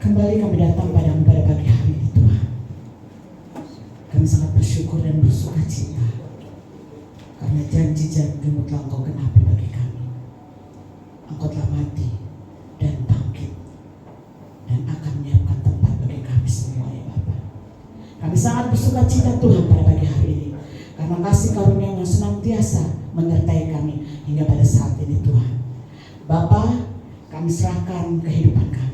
Kembali kami datang padamu pada pagi hari ini Tuhan. Kami sangat bersyukur dan bersuka cita karena janji-janji-Mu telah Engkau genapi bagi kami. Engkau telah mati dan bangkit dan akan menyiapkan tempat bagi kami semua ya Bapa. Kami sangat bersuka cita Tuhan pada pagi hari ini karena kasih karunia yang senantiasa menyertai kami hingga pada saat ini Tuhan. Bapa, kami serahkan kehidupan kami.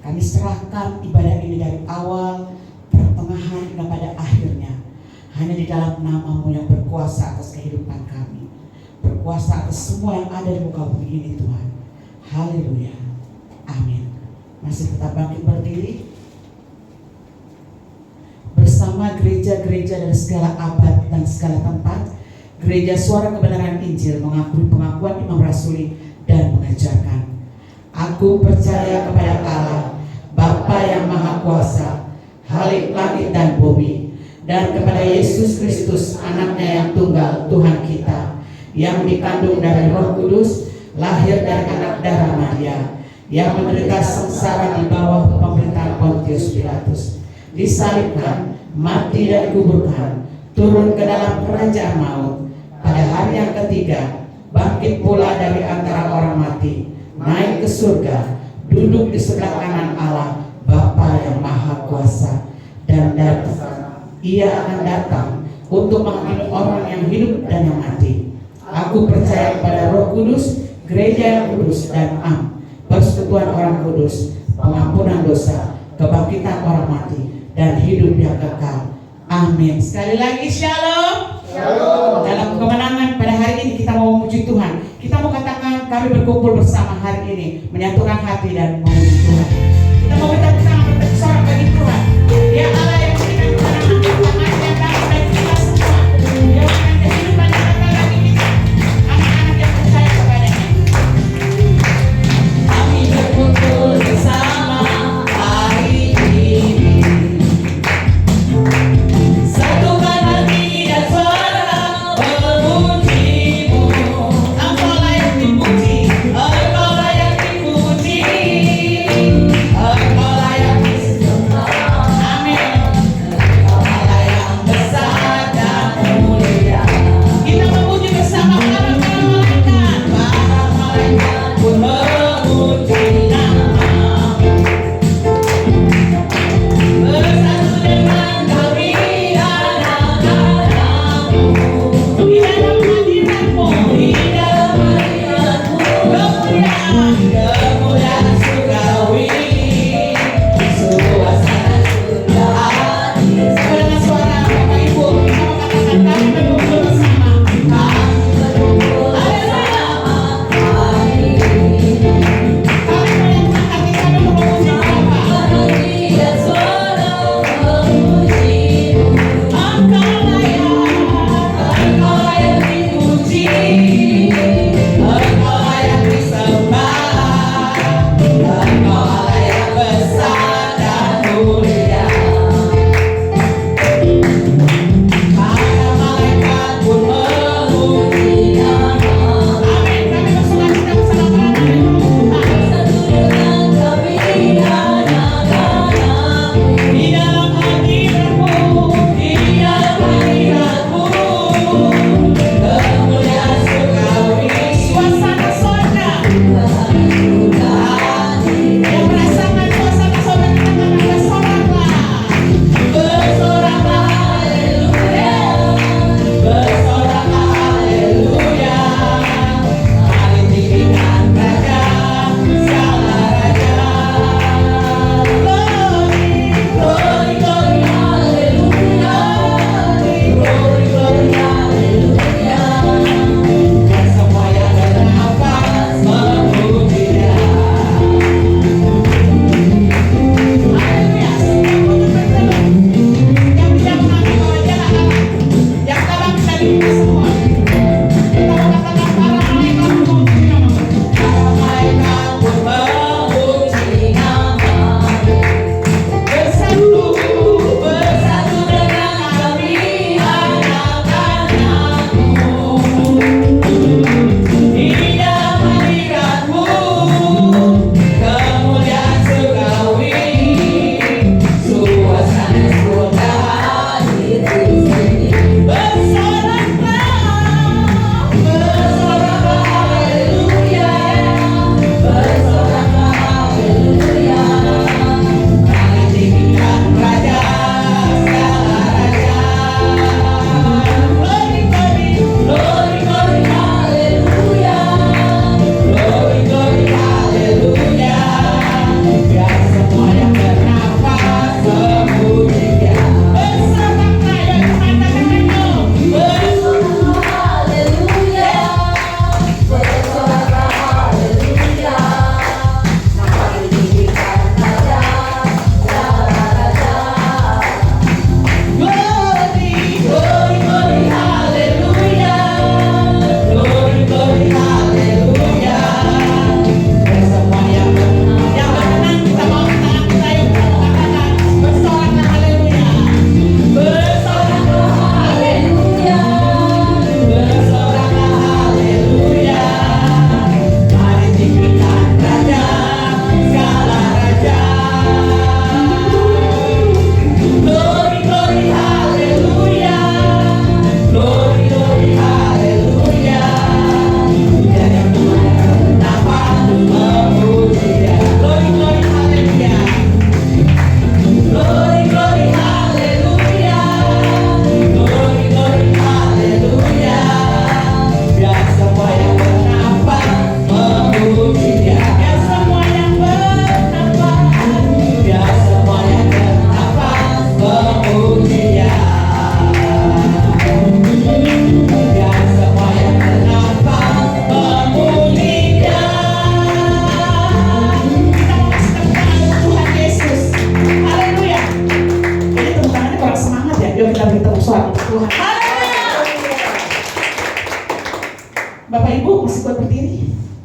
Kami serahkan ibadah ini dari awal, pertengahan hingga pada akhirnya. Hanya di dalam nama-Mu yang berkuasa atas kehidupan kami, berkuasa atas semua yang ada di muka bumi ini Tuhan. Haleluya. Amin. Masih tetap bangkit berdiri bersama gereja-gereja dari segala abad dan segala tempat. Gereja Suara Kebenaran Injil mengakui pengakuan Imam Rasuli dan mengajarkan, aku percaya kepada Allah Bapa yang Maha Kuasa, Halik langit dan bumi, dan kepada Yesus Kristus anaknya yang tunggal Tuhan kita, yang dikandung dari Roh Kudus, lahir dari anak darah Maria, yang menderita sengsara di bawah pemerintahan Pontius Pilatus, disalibkan, mati dan dikuburkan, turun ke dalam kerajaan maut, pada hari yang ketiga bangkit pula dari antara orang mati, naik ke surga, duduk di sebelah kanan Allah Bapa yang Maha Kuasa, dan Ia akan datang untuk menghakimi orang yang hidup dan yang mati. Aku percaya kepada Roh Kudus, gereja yang kudus dan persekutuan orang kudus, pengampunan dosa, kebangkitan orang mati, dan hidup yang kekal. Amin. Sekali lagi shalom. Shalom. Dalam kemenangan pada hari ini kita mau memuji Tuhan. Kita mau katakan kami berkumpul bersama hari ini, menyatukan hati dan memuji Tuhan. Kita mau minta tangan bersorak bagi Tuhan. Ya Allah yang memberikan kemenangan, kemenangan yang baik bagi kita semua. Yang memberikan kehidupan yang kekal bagi kita, anak-anak yang percaya kepadanya. Kami berkumpul bersama hari ini. Satukan hati dan suara memuji-Mu. Engkau layak dipuji, Engkau layak dipuji, Engkau layak disembah. Amin.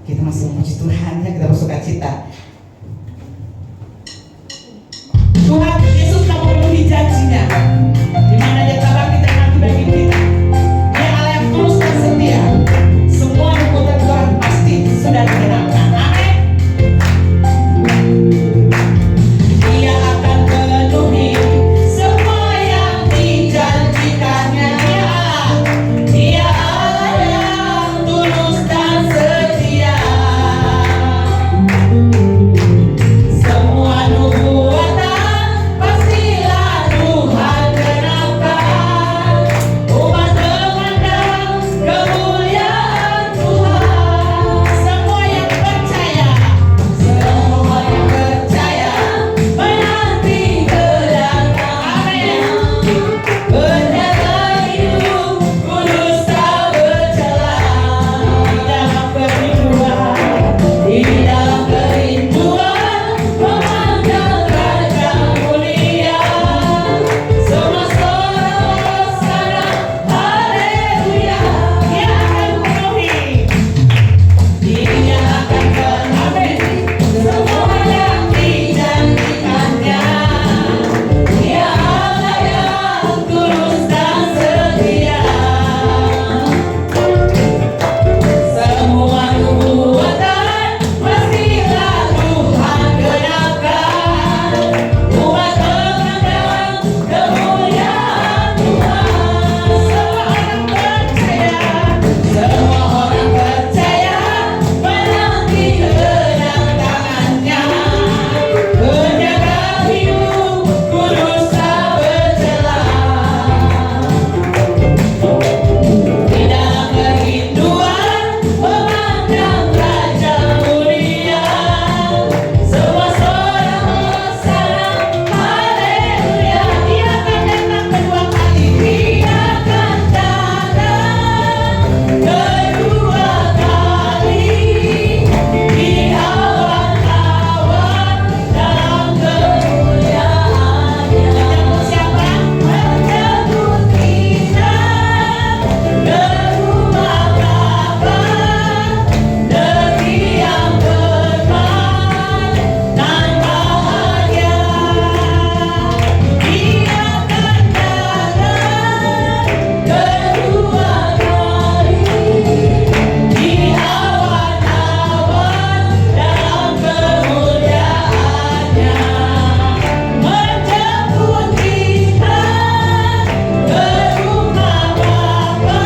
Kita masih memuji Tuhan ya, kita bersuka cita. Tuhan Yesus telah memenuhi janjinya, di mana Dia telah kita nanti bagi kita. Dia Allah yang tulus dan setia. Semua nubuatan Tuhan pasti sudah digenapkan. Amin. Dia akan penuhi semua yang dijanjikannya. Dia Allah yang tulus dan setia. Semua nubuatan pastilah Tuhan genapkan. Umat memandang kemuliaan Tuhan. Semua yang percaya menanti kedatangannya. Penjaga hidup kudus tak bercelah. Di dalam kerinduan memandang Raja mulia. Semua sorak sana, haleluya. Dia akan memenuhi, Dia akan penuhi semua yang dijanjikannya. Dia Allah yang tulus dan setia. Semua nubuatan pastilah Tuhan genapkan. Umat memandang kemuliaan Tuhan. Semua orang percaya menanti kedatangannya. Penjaga hidup kudus tak bercelah. Di dalam kerinduan memandang Raja mulia. Semua sorak hosana, haleluya. Dia akan datang kedua kali. Dia akan datang kedua kali. Di awan-awan dalam kemuliaannya. Menjemput siapa? Menjemput kita ke rumah Bapa, negeri yang berman dan bahagia. Dia akan datang kedua kali. Di awan-awan dalam kemuliaannya. Menjemput kita ke rumah Bapa,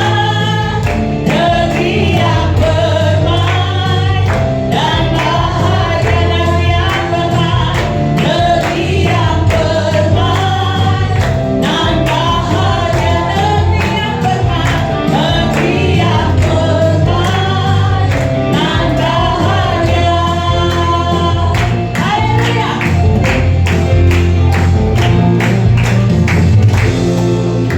negeri yang bermain dan bahagia. Negeri yang bermain, negeri yang bermain dan bahagia. Negeri yang bermain, negeri yang bermain dan bahagia. Haleluya.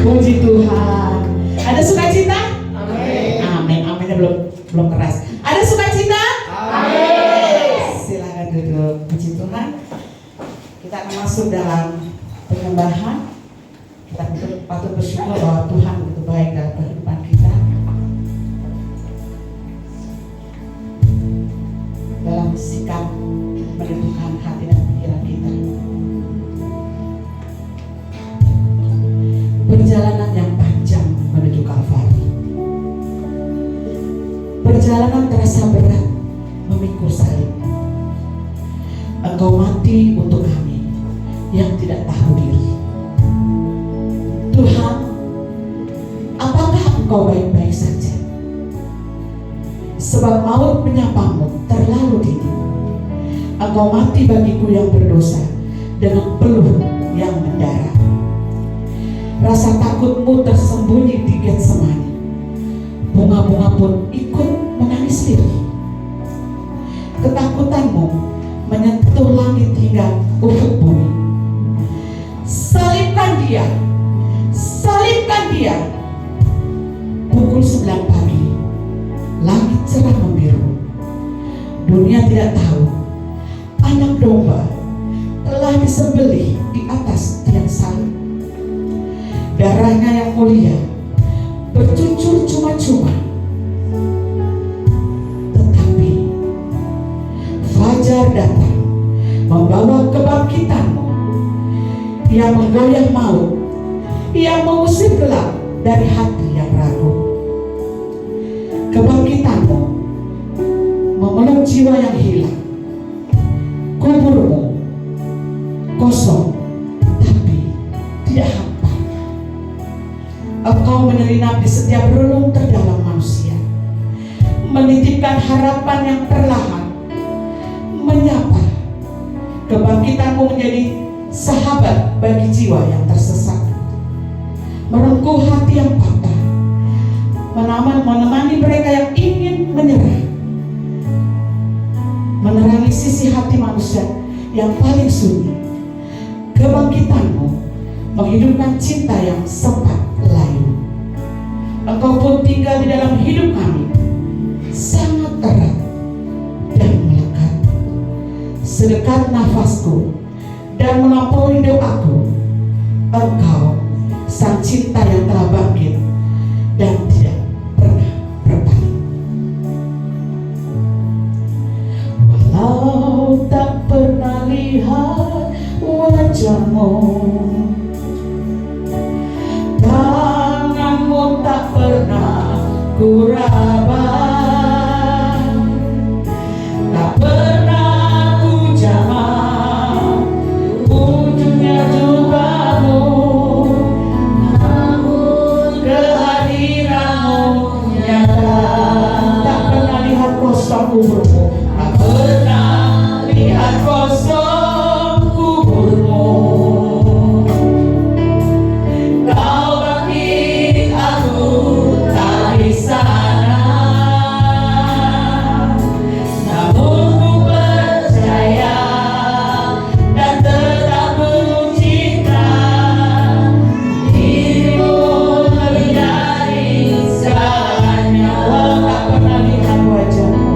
Puji Tuhan. Ada sukacita? Amin. Amin. Aminnya belum keras. Ada sukacita? Amin. Silakan duduk. Puji Tuhan. Kita akan masuk dalam penyembahan. Kita patut bersyukur bahwa Tuhan begitu baik dalam kehidupan kita. Dalam sikap menentukan hati dan pikiran kita. Perjalanan yang panjang menuju Kalvari. Perjalanan terasa berat memikul salib. Engkau mati untuk kami yang tidak tahu diri. Tuhan, apakah Engkau baik-baik saja? Sebab maut menyapamu terlalu dini. Engkau mati bagiku yang berdosa dengan peluh yang mendarah. Rasa takutmu tersembunyi di Getsemani. Bunga-bunga pun ikut menangis lirih. Ketakutanmu menyentuh langit hingga ufuk bumi. Salibkan dia, salibkan dia. Pukul 9 pagi, langit cerah membiru. Dunia tidak tahu anak domba telah disembelih di atas tiang salib. Darahnya yang mulia bercucur cuma-cuma, tetapi datang membawa kebangkitan-Mu yang menggoyah maut, yang mengusir gelap dari hati yang ragu. Kebangkitan-Mu memeluk jiwa yang hilang. Kubur-Mu kosong tapi tidak hampa. Engkau menyelinap di setiap relung terdalam manusia, menitipkan harapan yang perlahan menyapa. Kebangkitan-Mu menjadi sahabat bagi jiwa yang tersesat, merengkuh hati yang patah, menemani mereka yang ingin menyerah, menerangi sisi hati manusia yang paling sunyi. Kebangkitan-Mu menghidupkan cinta yang sempat layu. Engkau pun tinggal di dalam hidup kami, sangat erat dan melekat, sedekat nafasku dan melampaui doaku. Engkau sang cinta yang telah bangkit dan tidak pernah berpaling. Walau tak pernah lihat wajah-Mu, tangan-Mu tak pernah ku raba, tak pernah ku jamah ujungnya jubah-Mu, namun kehadiran-Mu nyata. Tak pernah lihat kosong kubur-Mu, tak pernah lihat kosong kubur-Mu. Kau bangkit, aku tak di sana, namun ku percaya dan tetap mencinta diri-Mu lebih dari segalanya. Walau tak pernah lihat wajah-Mu,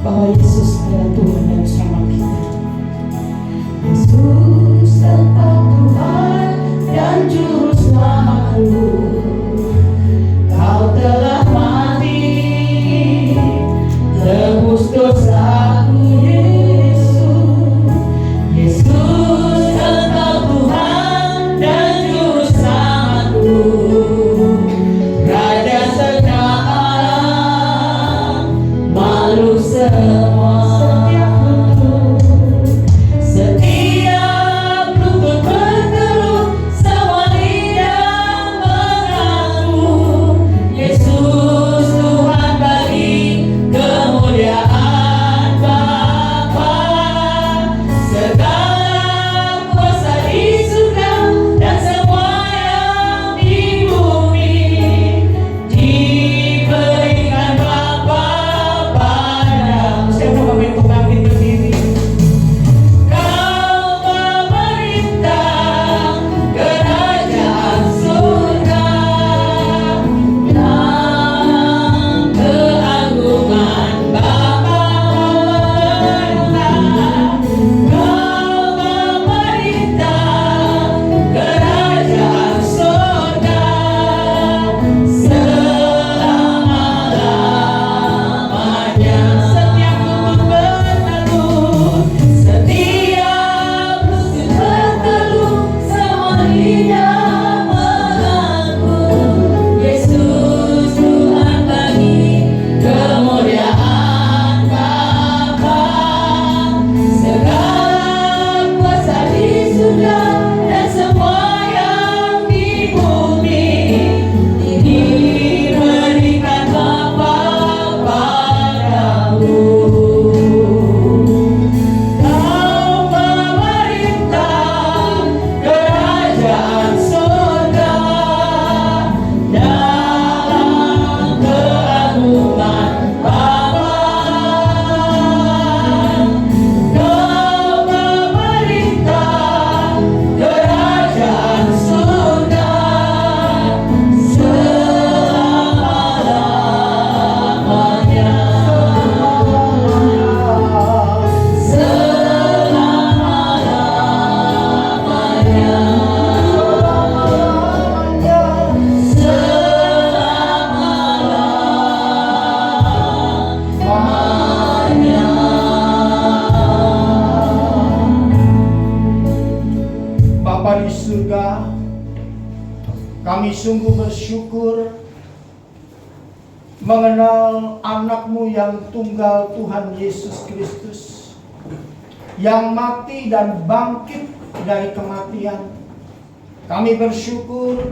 bahwa Yesus adalah Tuhan dan Selamat kita. Yesus tetap Tuhan dan Juru Selamatku. Kau telah mati, tebus dosaku Yesus. Yesus tetap Tuhan dan Juru Selamatku. Raja segala alam, makhluk semua. Setiap lutut berteduh, semua lidah mengaku Yesus Tuhan bagi kemuliaan Bapa. Segala kuasa di surga dan semua yang di bumi diberikan Bapa padamu. Siapa pemain pembangkit berdiri? Kau memerintah kerajaan surga dan keagungan Bapa memerintah. Kau memerintah kerajaan surga selama-lamanya. Setiap lutut berteduh, setiap lutut berteduh, semua lidah mengaku Yesus Tuhan bagi kemuliaan Bapa. Segala kuasa di surga dan semua yang di bumi diberikan Bapa padamu. Kau memerintah kerajaan surga dalam keagungan Bapa. Kau memerintah kerajaan surga selama-lamanya. Bapa di surga, kami sungguh bersyukur mengenal anak-Mu yang tunggal Tuhan Yesus Kristus, yang mati dan bangkit dari kematian. Kami bersyukur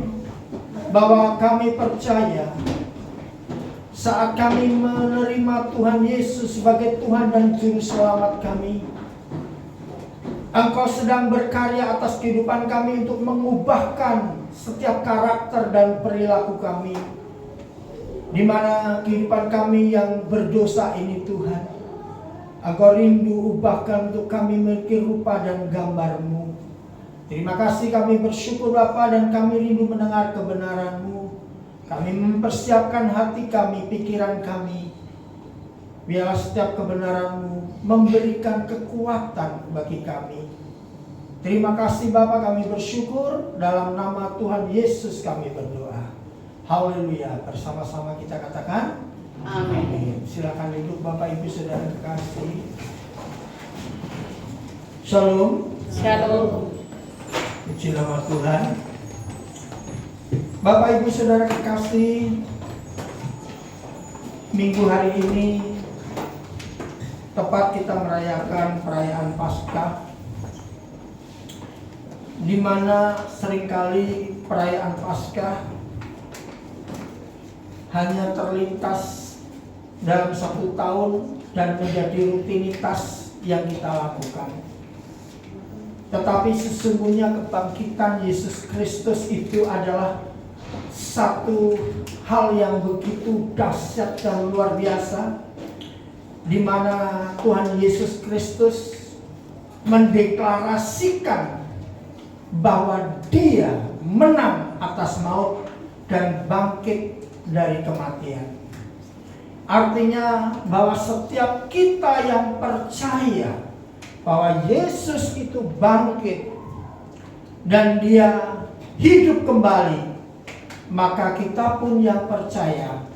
bahwa kami percaya saat kami menerima Tuhan Yesus sebagai Tuhan dan Juru Selamat kami, Engkau sedang berkarya atas kehidupan kami untuk mengubahkan setiap karakter dan perilaku kami, di mana kehidupan kami yang berdosa ini Tuhan, Engkau rindu ubahkan untuk kami memiliki rupa dan gambar-Mu. Terima kasih, kami bersyukur Bapa, dan kami rindu mendengar kebenaran-Mu. Kami mempersiapkan hati kami, pikiran kami. Biarlah setiap kebenaran-Mu memberikan kekuatan bagi kami. Terima kasih Bapa, kami bersyukur. Dalam nama Tuhan Yesus kami berdoa. Haleluya. Bersama-sama kita katakan amin. Silakan duduk Bapak Ibu Saudara kekasih. Shalom. Shalom. Puji nama Tuhan. Bapak Ibu Saudara kekasih, minggu hari ini tepat kita merayakan perayaan Paskah, di mana seringkali perayaan Paskah hanya terlintas dalam satu tahun dan menjadi rutinitas yang kita lakukan. Tetapi sesungguhnya kebangkitan Yesus Kristus itu adalah satu hal yang begitu dahsyat dan luar biasa, di mana Tuhan Yesus Kristus mendeklarasikan bahwa Dia menang atas maut dan bangkit dari kematian. Artinya bahwa setiap kita yang percaya bahwa Yesus itu bangkit dan dia hidup kembali, maka kita pun yang percaya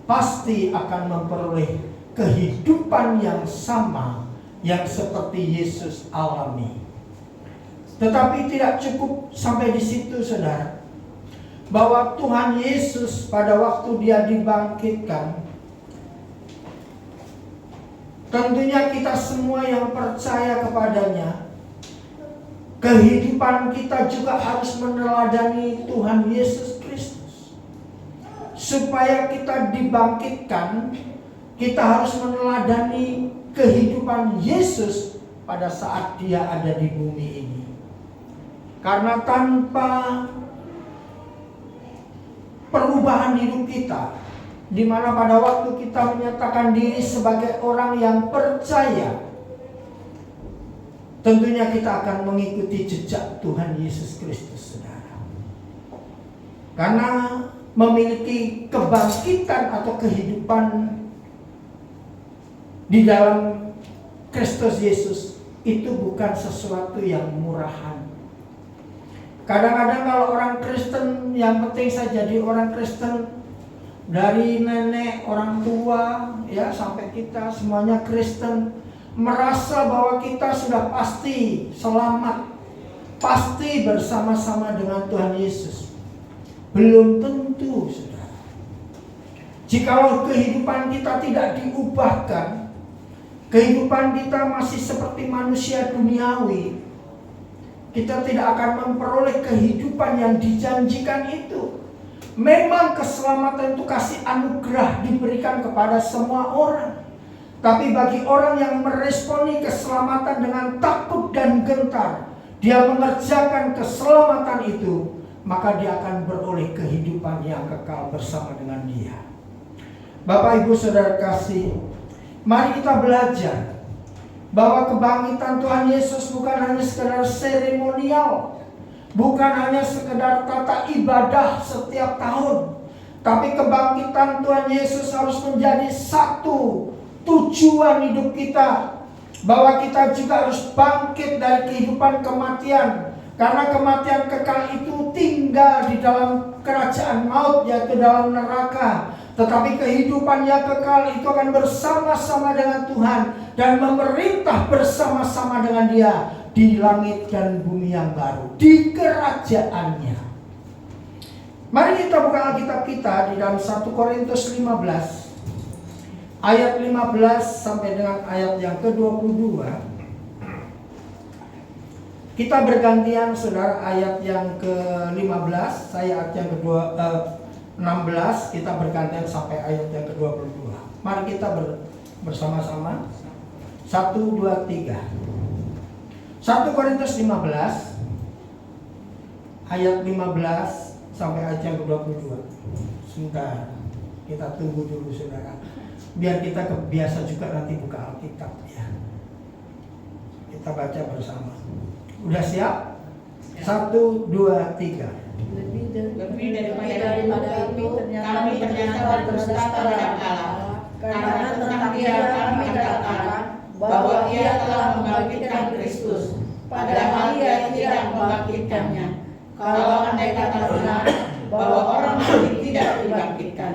pasti akan memperoleh kehidupan yang sama yang seperti Yesus alami. Tetapi tidak cukup sampai di situ, saudara. Bahwa Tuhan Yesus pada waktu dia dibangkitkan, tentunya kita semua yang percaya kepadanya, kehidupan kita juga harus meneladani Tuhan Yesus Kristus. Supaya kita dibangkitkan, kita harus meneladani kehidupan Yesus pada saat dia ada di bumi ini. Karena tanpa perubahan hidup kita, di mana pada waktu kita menyatakan diri sebagai orang yang percaya, tentunya kita akan mengikuti jejak Tuhan Yesus Kristus, saudara. Karena memiliki kebangkitan atau kehidupan di dalam Kristus Yesus itu bukan sesuatu yang murahan. Kadang-kadang kalau orang Kristen, yang penting saya jadi orang Kristen, dari nenek, orang tua, ya sampai kita semuanya Kristen, merasa bahwa kita sudah pasti selamat, pasti bersama-sama dengan Tuhan Yesus. Belum tentu, saudara. Jikalau kehidupan kita tidak diubahkan, kehidupan kita masih seperti manusia duniawi, kita tidak akan memperoleh kehidupan yang dijanjikan itu. Memang keselamatan itu kasih anugerah diberikan kepada semua orang. Tapi bagi orang yang meresponi keselamatan dengan takut dan gentar, dia mengerjakan keselamatan itu, maka dia akan beroleh kehidupan yang kekal bersama dengan dia. Bapak, Ibu, Saudara kasih, mari kita belajar bahwa kebangkitan Tuhan Yesus bukan hanya sekedar seremonial, bukan hanya sekedar tata ibadah setiap tahun, tapi kebangkitan Tuhan Yesus harus menjadi satu tujuan hidup kita, bahwa kita juga harus bangkit dari kehidupan kematian. Karena kematian kekal itu tinggal di dalam kerajaan maut, yaitu dalam neraka. Tetapi kehidupan yang kekal itu akan bersama-sama dengan Tuhan dan memerintah bersama-sama dengan Dia di langit dan bumi yang baru, di kerajaannya. Mari kita buka Alkitab kita di dalam 1 Korintus 15 ayat 15 sampai dengan ayat yang ke-22. Kita bergantian, saudara, ayat yang ke-15, saya ayat yang ke-16, kita bergantian sampai ayat yang ke-22. Mari kita bersama-sama. 1, 2, 3. 1 Korintus 15 ayat 15 sampai ayat yang ke-22. Sebentar, kita tunggu dulu, saudara, biar kita kebiasa juga nanti buka Alkitab, ya. Kita baca bersama. Udah siap? 1, 2, 3. Lebih daripada itu, kami ternyata berdusta terhadap Allah, karena tentang Dia kami katakan bahwa Ia telah membangkitkan Kristus, padahal Ia tidak membangkitkannya. Kalau andai kata benar bahwa orang mati tidak dibangkitkan.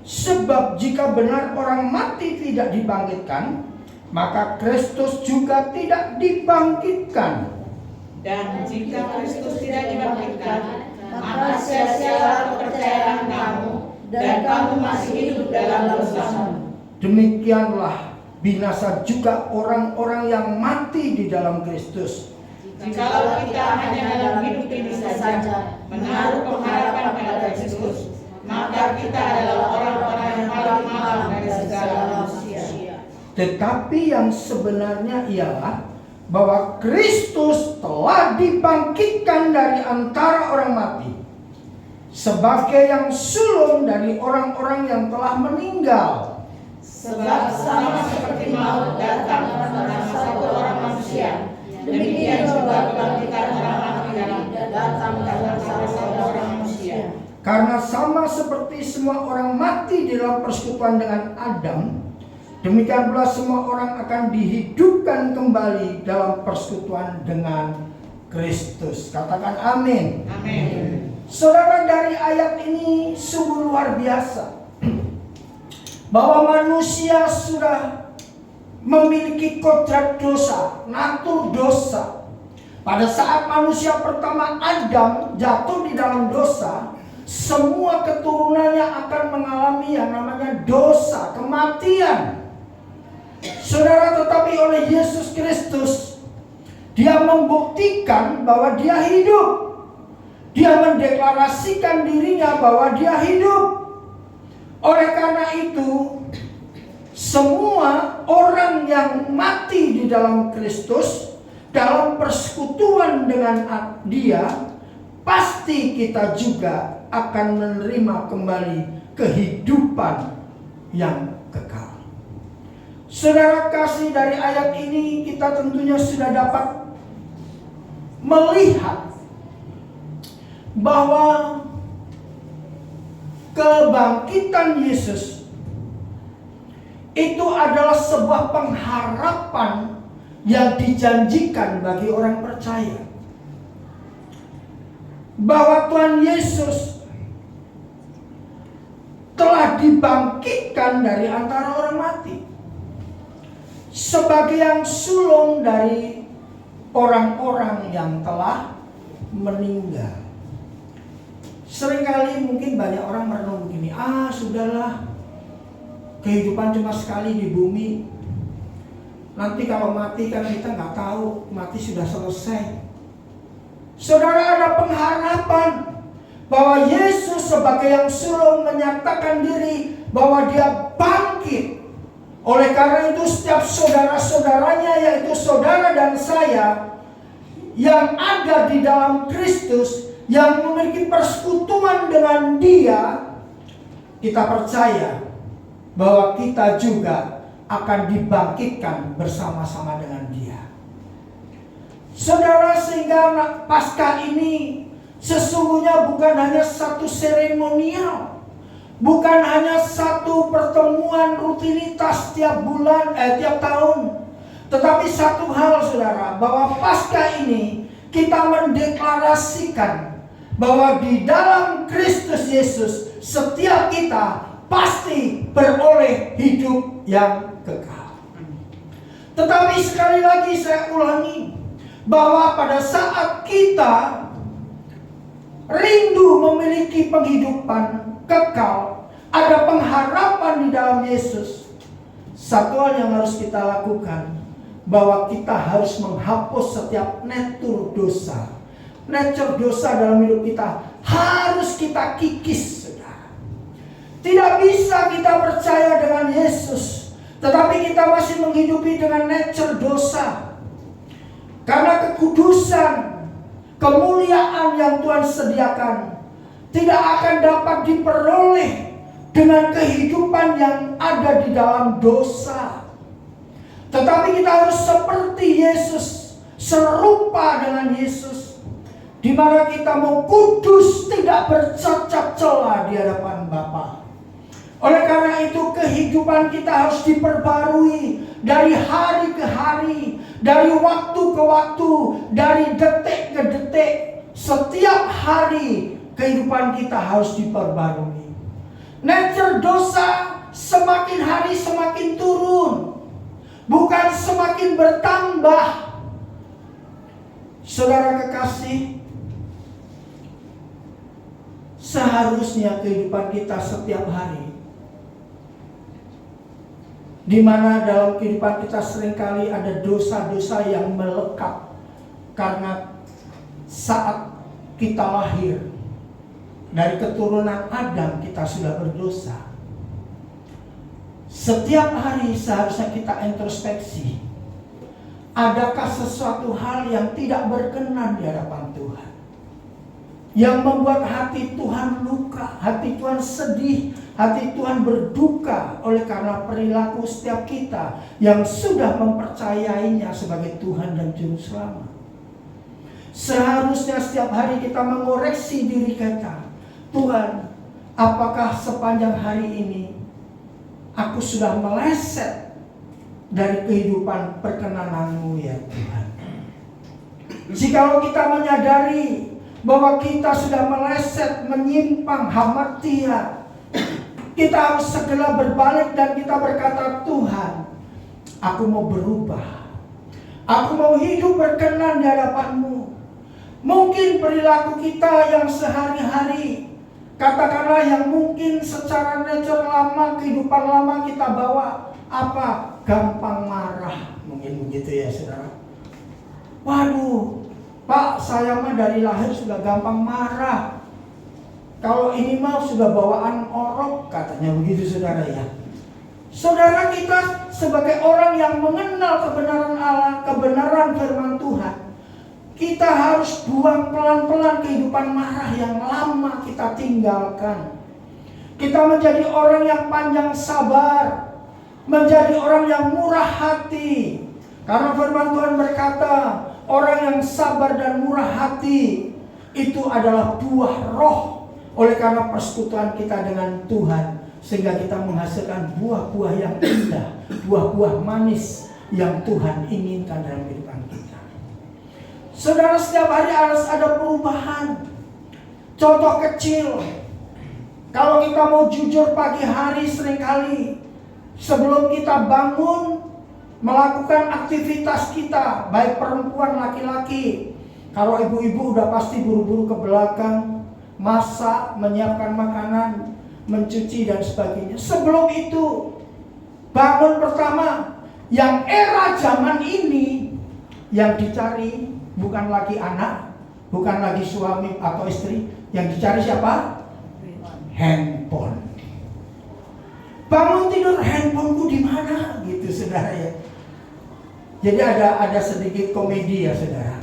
Sebab jika benar orang mati tidak dibangkitkan, maka Kristus juga tidak dibangkitkan. Dan jika Kristus tidak dibangkitkan, maka sia-sialah kepercayaan kamu, dan kamu masih hidup dalam dosamu. Demikianlah binasa juga orang-orang yang mati di dalam Kristus. Jikalau kita hanya dalam hidup ini saja menaruh pengharapan pada Kristus, maka kita adalah orang-orang yang paling malang dari segala manusia. Tetapi yang sebenarnya ialah bahwa Kristus telah dibangkitkan dari antara orang mati, sebagai yang sulung dari orang-orang yang telah meninggal. Sebab sama seperti maut datang kepada satu orang manusia, demikian juga kebangkitan orang mati datang kepada salah satu orang manusia. Karena sama seperti semua orang mati di dalam persekutuan dengan Adam, demikian pula semua orang akan dihidupkan kembali dalam persekutuan dengan Kristus. Katakan amin. Amin. Saudara, dari ayat ini sungguh luar biasa, bahwa manusia sudah memiliki kodrat dosa, natur dosa. Pada saat manusia pertama Adam jatuh di dalam dosa, semua keturunannya akan mengalami yang namanya dosa, kematian. Saudara, tetapi oleh Yesus Kristus, Dia membuktikan bahwa Dia hidup. Dia mendeklarasikan dirinya bahwa Dia hidup. Oleh karena itu, semua orang yang mati di dalam Kristus, dalam persekutuan dengan Dia, pasti kita juga akan menerima kembali kehidupan yang kekal. Saudara kasih, dari ayat ini kita tentunya sudah dapat melihat bahwa kebangkitan Yesus itu adalah sebuah pengharapan yang dijanjikan bagi orang percaya. Bahwa Tuhan Yesus telah dibangkitkan dari antara orang mati sebagai yang sulung dari orang-orang yang telah meninggal. Seringkali mungkin banyak orang merenung begini, sudahlah, kehidupan cuma sekali di bumi. Nanti kalau mati kan kita nggak tahu, mati sudah selesai. Saudara, ada pengharapan bahwa Yesus sebagai yang sulung menyatakan diri bahwa Dia bangkit. Oleh karena itu setiap saudara-saudaranya, yaitu saudara dan saya, yang ada di dalam Kristus, yang memiliki persekutuan dengan Dia, kita percaya bahwa kita juga akan dibangkitkan bersama-sama dengan Dia. Saudara, sehingga Paskah ini sesungguhnya bukan hanya satu seremonial, bukan hanya satu pertemuan rutinitas tiap bulan, tiap tahun, tetapi satu hal, saudara, bahwa Paskah ini kita mendeklarasikan bahwa di dalam Kristus Yesus setiap kita pasti beroleh hidup yang kekal. Tetapi sekali lagi saya ulangi, bahwa pada saat kita rindu memiliki penghidupan kekal, ada pengharapan di dalam Yesus, satu hal yang harus kita lakukan, bahwa kita harus menghapus setiap natur dosa. Natur dosa dalam hidup kita harus kita kikis, saudara. Tidak bisa kita percaya dengan Yesus, tetapi kita masih menghidupi dengan natur dosa. Karena kekudusan, kemuliaan yang Tuhan sediakan tidak akan dapat diperoleh dengan kehidupan yang ada di dalam dosa. Tetapi kita harus seperti Yesus, serupa dengan Yesus, di mana kita mau kudus, tidak bercacat celah di hadapan Bapa. Oleh karena itu kehidupan kita harus diperbarui dari hari ke hari, dari waktu ke waktu, dari detik ke detik. Setiap hari kehidupan kita harus diperbarui. Nature dosa semakin hari semakin turun, bukan semakin bertambah. Saudara kekasih, seharusnya kehidupan kita setiap hari, di mana dalam kehidupan kita seringkali ada dosa-dosa yang melekat karena saat kita lahir dari keturunan Adam kita sudah berdosa. Setiap hari seharusnya kita introspeksi, adakah sesuatu hal yang tidak berkenan di hadapan Tuhan, yang membuat hati Tuhan luka, hati Tuhan sedih, hati Tuhan berduka oleh karena perilaku setiap kita yang sudah mempercayainya sebagai Tuhan dan Juru Selamat. Seharusnya setiap hari kita mengoreksi diri kita. Tuhan, apakah sepanjang hari ini aku sudah meleset dari kehidupan perkenanan-Mu ya Tuhan. Jikalau kita menyadari bahwa kita sudah meleset, menyimpang, hamartia, kita harus segera berbalik dan kita berkata, Tuhan, aku mau berubah. Aku mau hidup berkenan di hadapan-Mu. Mungkin perilaku kita yang sehari-hari, katakanlah yang mungkin secara nature lama, kehidupan lama kita bawa, apa? Gampang marah. Mungkin begitu ya saudara. Waduh, Pak, saya mah dari lahir sudah gampang marah. Kalau ini mah sudah bawaan orok, katanya begitu saudara ya. Saudara, kita sebagai orang yang mengenal kebenaran Allah, kebenaran firman Tuhan, kita harus buang pelan-pelan kehidupan marah yang lama kita tinggalkan. Kita menjadi orang yang panjang sabar, menjadi orang yang murah hati. Karena firman Tuhan berkata, orang yang sabar dan murah hati itu adalah buah roh. Oleh karena persekutuan kita dengan Tuhan, sehingga kita menghasilkan buah-buah yang indah, buah-buah manis yang Tuhan inginkan dalam kehidupan kita. Saudara, setiap hari harus ada perubahan. Contoh kecil, kalau kita mau jujur pagi hari, seringkali sebelum kita bangun melakukan aktivitas kita, baik perempuan, laki-laki, kalau ibu-ibu udah pasti buru-buru ke belakang, masak, menyiapkan makanan, mencuci dan sebagainya. Sebelum itu, bangun pertama, yang era zaman ini yang dicari bukan lagi anak, bukan lagi suami atau istri, yang dicari siapa? Handphone. Bangun tidur, handphoneku di mana? Gitu saudara ya. Jadi ada sedikit komedi ya saudara.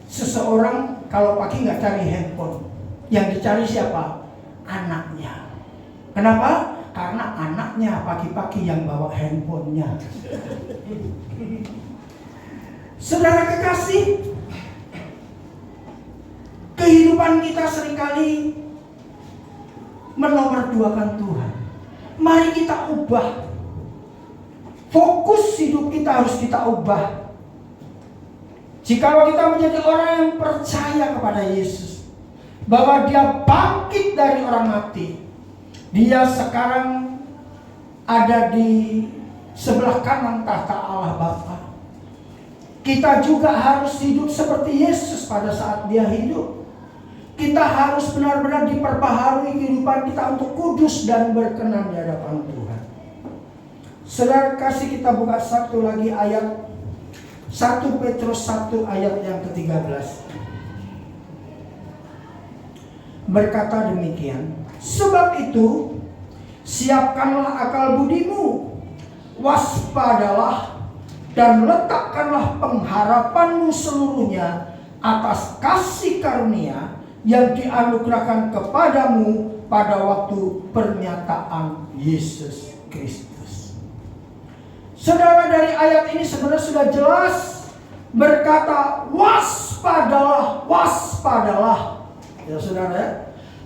Seseorang kalau pagi nggak cari handphone, yang dicari siapa? Anaknya. Kenapa? Karena anaknya pagi-pagi yang bawa handphonenya. Saudara kekasih, kehidupan kita seringkali menomorduakan Tuhan. Mari kita ubah. Fokus hidup kita harus kita ubah. Jikalau kita menjadi orang yang percaya kepada Yesus, bahwa Dia bangkit dari orang mati, Dia sekarang ada di sebelah kanan tahta Allah Bapa. Kita juga harus hidup seperti Yesus pada saat Dia hidup. Kita harus benar-benar diperbaharui kehidupan kita untuk kudus dan berkenan di hadapan Tuhan. Saudara kasih, kita buka satu lagi ayat 1 Petrus 1 ayat yang ke-13. Berkata demikian, sebab itu siapkanlah akal budimu, waspadalah dan letakkanlah pengharapanmu seluruhnya atas kasih karunia yang dianugerahkan kepadamu pada waktu pernyataan Yesus Kristus. Saudara, dari ayat ini sebenarnya sudah jelas berkata waspadalah, waspadalah. Ya saudara ya,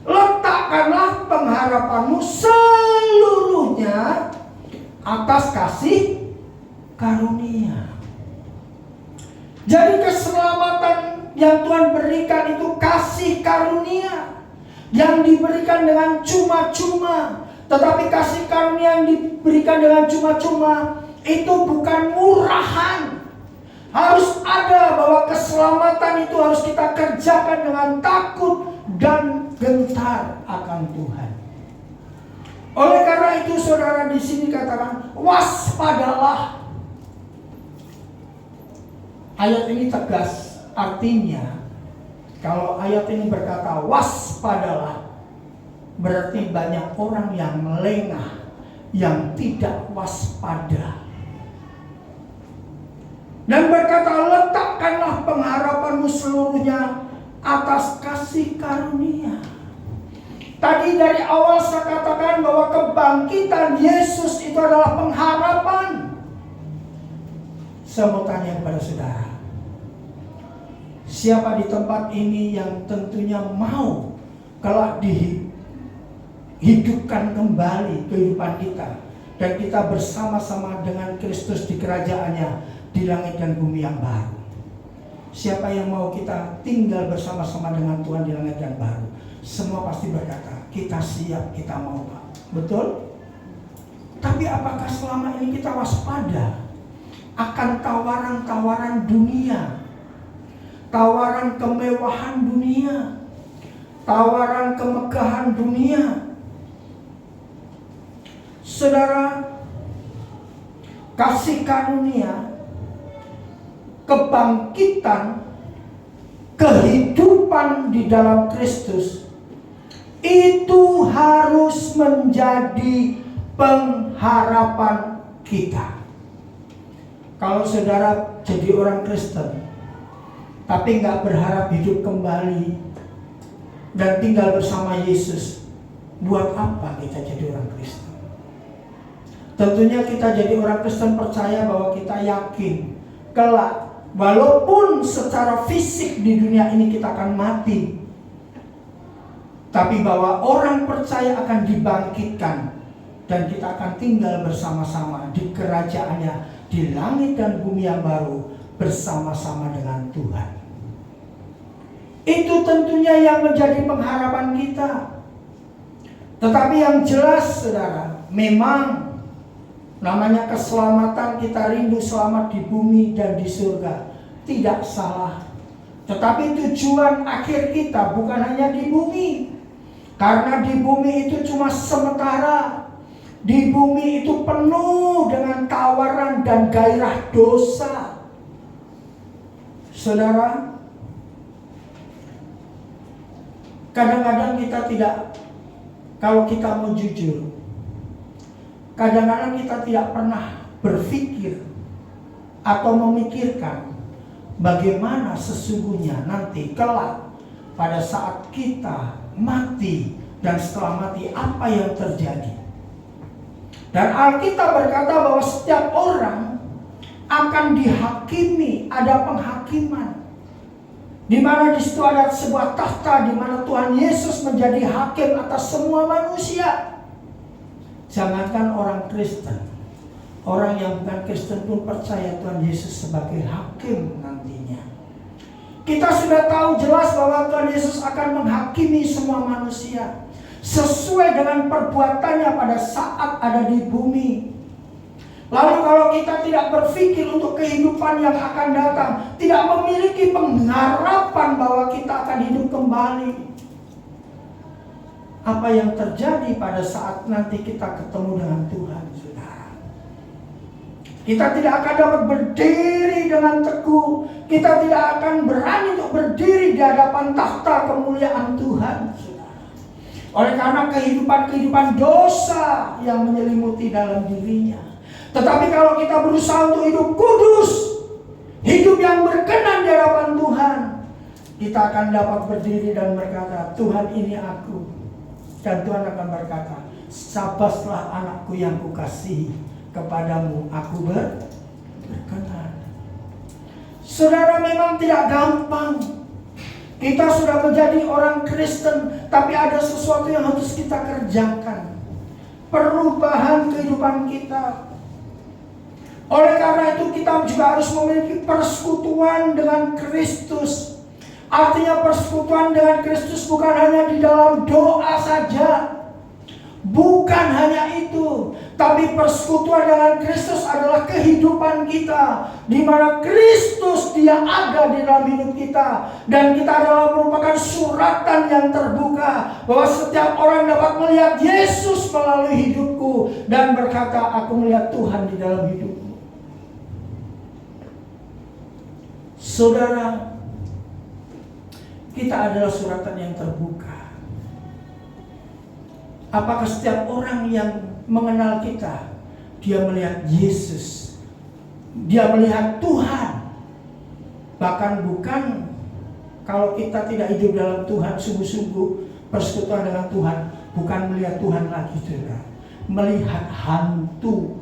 letakkanlah pengharapanmu seluruhnya atas kasih karunia. Jadi keselamatan yang Tuhan berikan itu kasih karunia yang diberikan dengan cuma-cuma. Tetapi kasih karunia yang diberikan dengan cuma-cuma itu bukan murahan. Harus ada bahwa keselamatan itu harus kita kerjakan dengan takut dan gentar akan Tuhan. Oleh karena itu saudara, di sini katakan waspadalah. Ayat ini tegas, artinya kalau ayat ini berkata waspadalah, berarti banyak orang yang lengah, yang tidak waspada. Dan berkata letakkanlah pengharapanmu seluruhnya atas kasih karunia. Tadi dari awal saya katakan bahwa kebangkitan Yesus itu adalah pengharapan. Saya mau tanya kepada saudara, siapa di tempat ini yang tentunya mau kelak dihidupkan kembali kehidupan kita, dan kita bersama-sama dengan Kristus di kerajaannya di langit dan bumi yang baru. Siapa yang mau kita tinggal bersama-sama dengan Tuhan di langit dan baru? Semua pasti berkata, kita siap, kita mau, Pak. Betul? Tapi apakah selama ini kita waspada akan tawaran-tawaran dunia, tawaran kemewahan dunia, tawaran kemegahan dunia? Saudara, kasih karunia, kebangkitan, kehidupan di dalam Kristus itu harus menjadi pengharapan kita. Kalau saudara jadi orang Kristen tapi nggak berharap hidup kembali dan tinggal bersama Yesus, buat apa kita jadi orang Kristen? Tentunya kita jadi orang Kristen percaya bahwa kita yakin kelak, walaupun secara fisik di dunia ini kita akan mati, tapi bahwa orang percaya akan dibangkitkan dan kita akan tinggal bersama-sama di kerajaannya di langit dan bumi yang baru bersama-sama dengan Tuhan. Itu tentunya yang menjadi pengharapan kita. Tetapi yang jelas, saudara, memang namanya keselamatan, kita rindu selamat di bumi dan di surga, tidak salah. Tetapi tujuan akhir kita bukan hanya di bumi, karena di bumi itu cuma sementara. Di bumi itu penuh dengan tawaran dan gairah dosa. Saudara, kadang-kadang kita tidak, kalau kita mau jujur, kadang-kadang kita tidak pernah berpikir atau memikirkan bagaimana sesungguhnya nanti kelak pada saat kita mati dan setelah mati apa yang terjadi. Dan Alkitab berkata bahwa setiap orang akan dihakimi, ada penghakiman, di mana di situ ada sebuah takhta di mana Tuhan Yesus menjadi hakim atas semua manusia. Jangankan orang Kristen, orang yang bukan Kristen pun percaya Tuhan Yesus sebagai hakim nantinya. Kita sudah tahu jelas bahwa Tuhan Yesus akan menghakimi semua manusia sesuai dengan perbuatannya pada saat ada di bumi. Lalu kalau kita tidak berpikir untuk kehidupan yang akan datang, tidak memiliki pengharapan bahwa kita akan hidup kembali, apa yang terjadi pada saat nanti kita ketemu dengan Tuhan, saudara? Kita tidak akan dapat berdiri dengan teguh. Kita tidak akan berani untuk berdiri di hadapan takhta kemuliaan Tuhan, saudara. Oleh karena kehidupan dosa yang menyelimuti dalam dirinya. Tetapi kalau kita berusaha untuk hidup kudus, hidup yang berkenan di hadapan Tuhan, kita akan dapat berdiri dan berkata, Tuhan ini aku. Dan Tuhan akan berkata, sabaslah anakku yang kukasihi, kepadamu aku berkenan. Saudara, memang tidak gampang. Kita sudah menjadi orang Kristen, tapi ada sesuatu yang harus kita kerjakan. Perubahan kehidupan kita. Oleh karena itu kita juga harus memiliki persekutuan dengan Kristus. Artinya persekutuan dengan Kristus bukan hanya di dalam doa saja. Bukan hanya itu, tapi persekutuan dengan Kristus adalah kehidupan kita, di mana Kristus dia ada di dalam hidup kita, dan kita adalah merupakan suratan yang terbuka bahwa setiap orang dapat melihat Yesus melalui hidupku dan berkata, aku melihat Tuhan di dalam hidupku. Saudara, kita adalah suratan yang terbuka. Apakah setiap orang yang mengenal kita, dia melihat Yesus, dia melihat Tuhan? Bahkan bukan, kalau kita tidak hidup dalam Tuhan sungguh-sungguh persekutuan dengan Tuhan, bukan melihat Tuhan lagi, saudara, melihat hantu.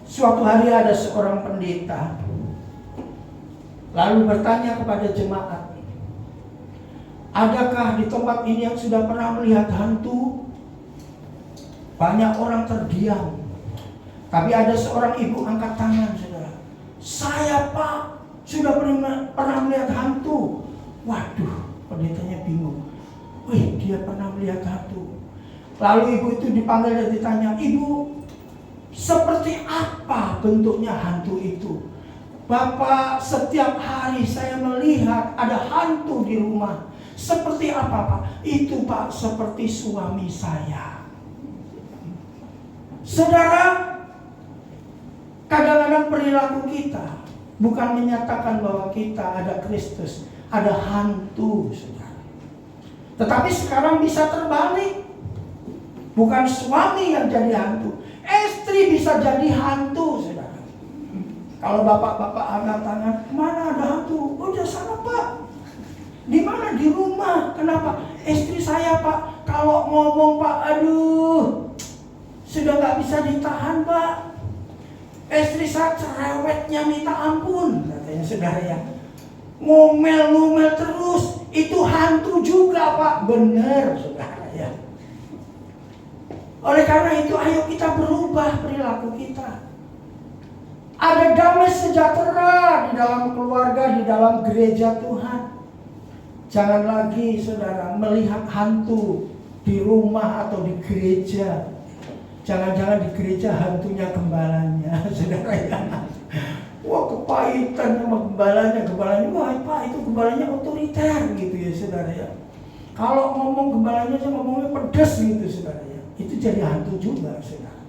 Suatu hari ada seorang pendeta lalu bertanya kepada jemaat, Adakah di tempat ini yang sudah pernah melihat hantu? Banyak orang terdiam. Tapi ada seorang ibu angkat tangan, saudara. Saya, Pak, sudah pernah melihat hantu. Waduh, pendetanya bingung. Wih, dia pernah melihat hantu. Lalu ibu itu dipanggil dan ditanya, Ibu, seperti apa bentuknya hantu itu? Bapak, setiap hari saya melihat ada hantu di rumah. Seperti apa, Pak? Itu, Pak, seperti suami saya. Saudara, kadang-kadang perilaku kita bukan menyatakan bahwa kita ada Kristus, ada hantu, saudara. Tetapi sekarang bisa terbalik. Bukan suami yang jadi hantu, istri bisa jadi hantu, saudara. Kalau bapak-bapak angkat tangan, mana ada hantu? Udah sana, Pak. Di mana? Di rumah. Kenapa? Istri saya, Pak, kalau ngomong, Pak, aduh, sudah gak bisa ditahan, Pak. Istri saya cerewetnya minta ampun, katanya saudara ya. Ngomel-ngomel terus, itu hantu juga, Pak. Benar, saudara ya. Oleh karena itu, ayo kita berubah perilaku kita. Ada damai sejahtera di dalam keluarga, di dalam gereja Tuhan. Jangan lagi, saudara, melihat hantu di rumah atau di gereja. Jangan-jangan di gereja hantunya gembalanya, saudara ya. Wah, kepahitan sama gembalanya. Wah, Pak, itu gembalanya otoriter gitu ya, saudara ya. Kalau ngomong gembalanya ngomongnya pedas gitu, saudara ya. Itu jadi hantu juga, saudara.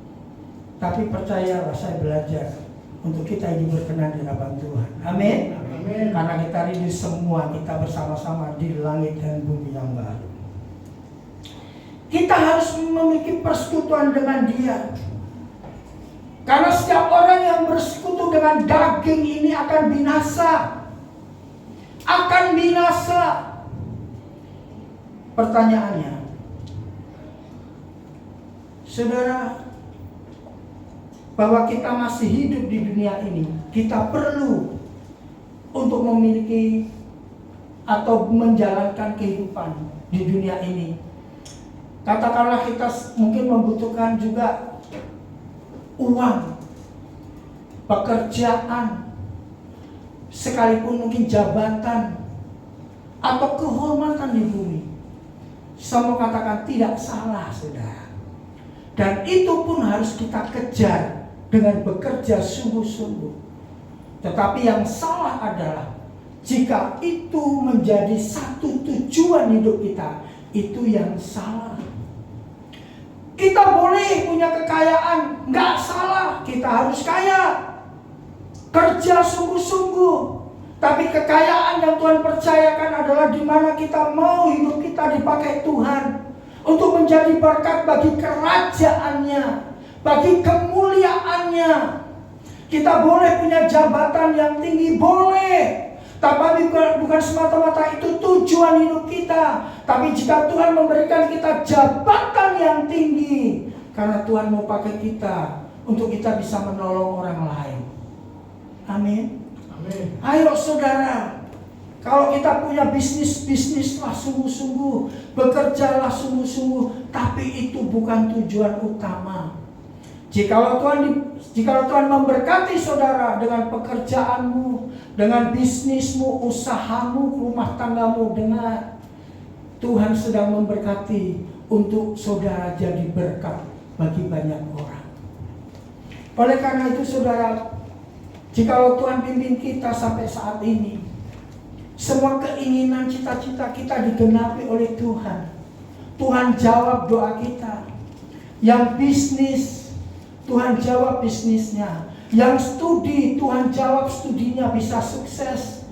Tapi percayalah, saya belajar untuk kita hidup berkenan di hadapan Tuhan. Amin. Amin. Karena kita rindu semua kita bersama-sama di langit dan bumi yang baru. Kita harus memiliki persekutuan dengan Dia. Karena setiap orang yang bersekutu dengan daging ini akan binasa. Akan binasa. Pertanyaannya, saudara, bahwa kita masih hidup di dunia ini, kita perlu untuk memiliki atau menjalankan kehidupan di dunia ini. Katakanlah kita mungkin membutuhkan juga uang, pekerjaan, sekalipun mungkin jabatan atau kehormatan di bumi. Semua katakan tidak salah, saudara. Dan itu pun harus kita kejar dengan bekerja sungguh-sungguh. Tetapi yang salah adalah jika itu menjadi satu tujuan hidup kita, itu yang salah. Kita boleh punya kekayaan, nggak salah, kita harus kaya. Kerja sungguh-sungguh. Tapi kekayaan yang Tuhan percayakan adalah di mana kita mau hidup kita dipakai Tuhan untuk menjadi berkat bagi kerajaannya, bagi kemuliaannya. Kita boleh punya jabatan yang tinggi, boleh. Tapi bukan semata-mata itu tujuan hidup kita. Tapi jika Tuhan memberikan kita jabatan yang tinggi, karena Tuhan mau pakai kita untuk kita bisa menolong orang lain. Amin. Amin. Ayo saudara, kalau kita punya bisnislah sungguh-sungguh, bekerjalah sungguh-sungguh, tapi itu bukan tujuan utama. Jikalau Tuhan memberkati saudara dengan pekerjaanmu, dengan bisnismu, usahamu, rumah tanggamu, dengar, Tuhan sedang memberkati untuk saudara jadi berkat bagi banyak orang. Oleh karena itu saudara, jikalau Tuhan pimpin kita sampai saat ini, semua keinginan cita-cita kita digenapi oleh Tuhan. Tuhan jawab doa kita. Yang bisnis, Tuhan jawab bisnisnya. Yang studi, Tuhan jawab studinya bisa sukses.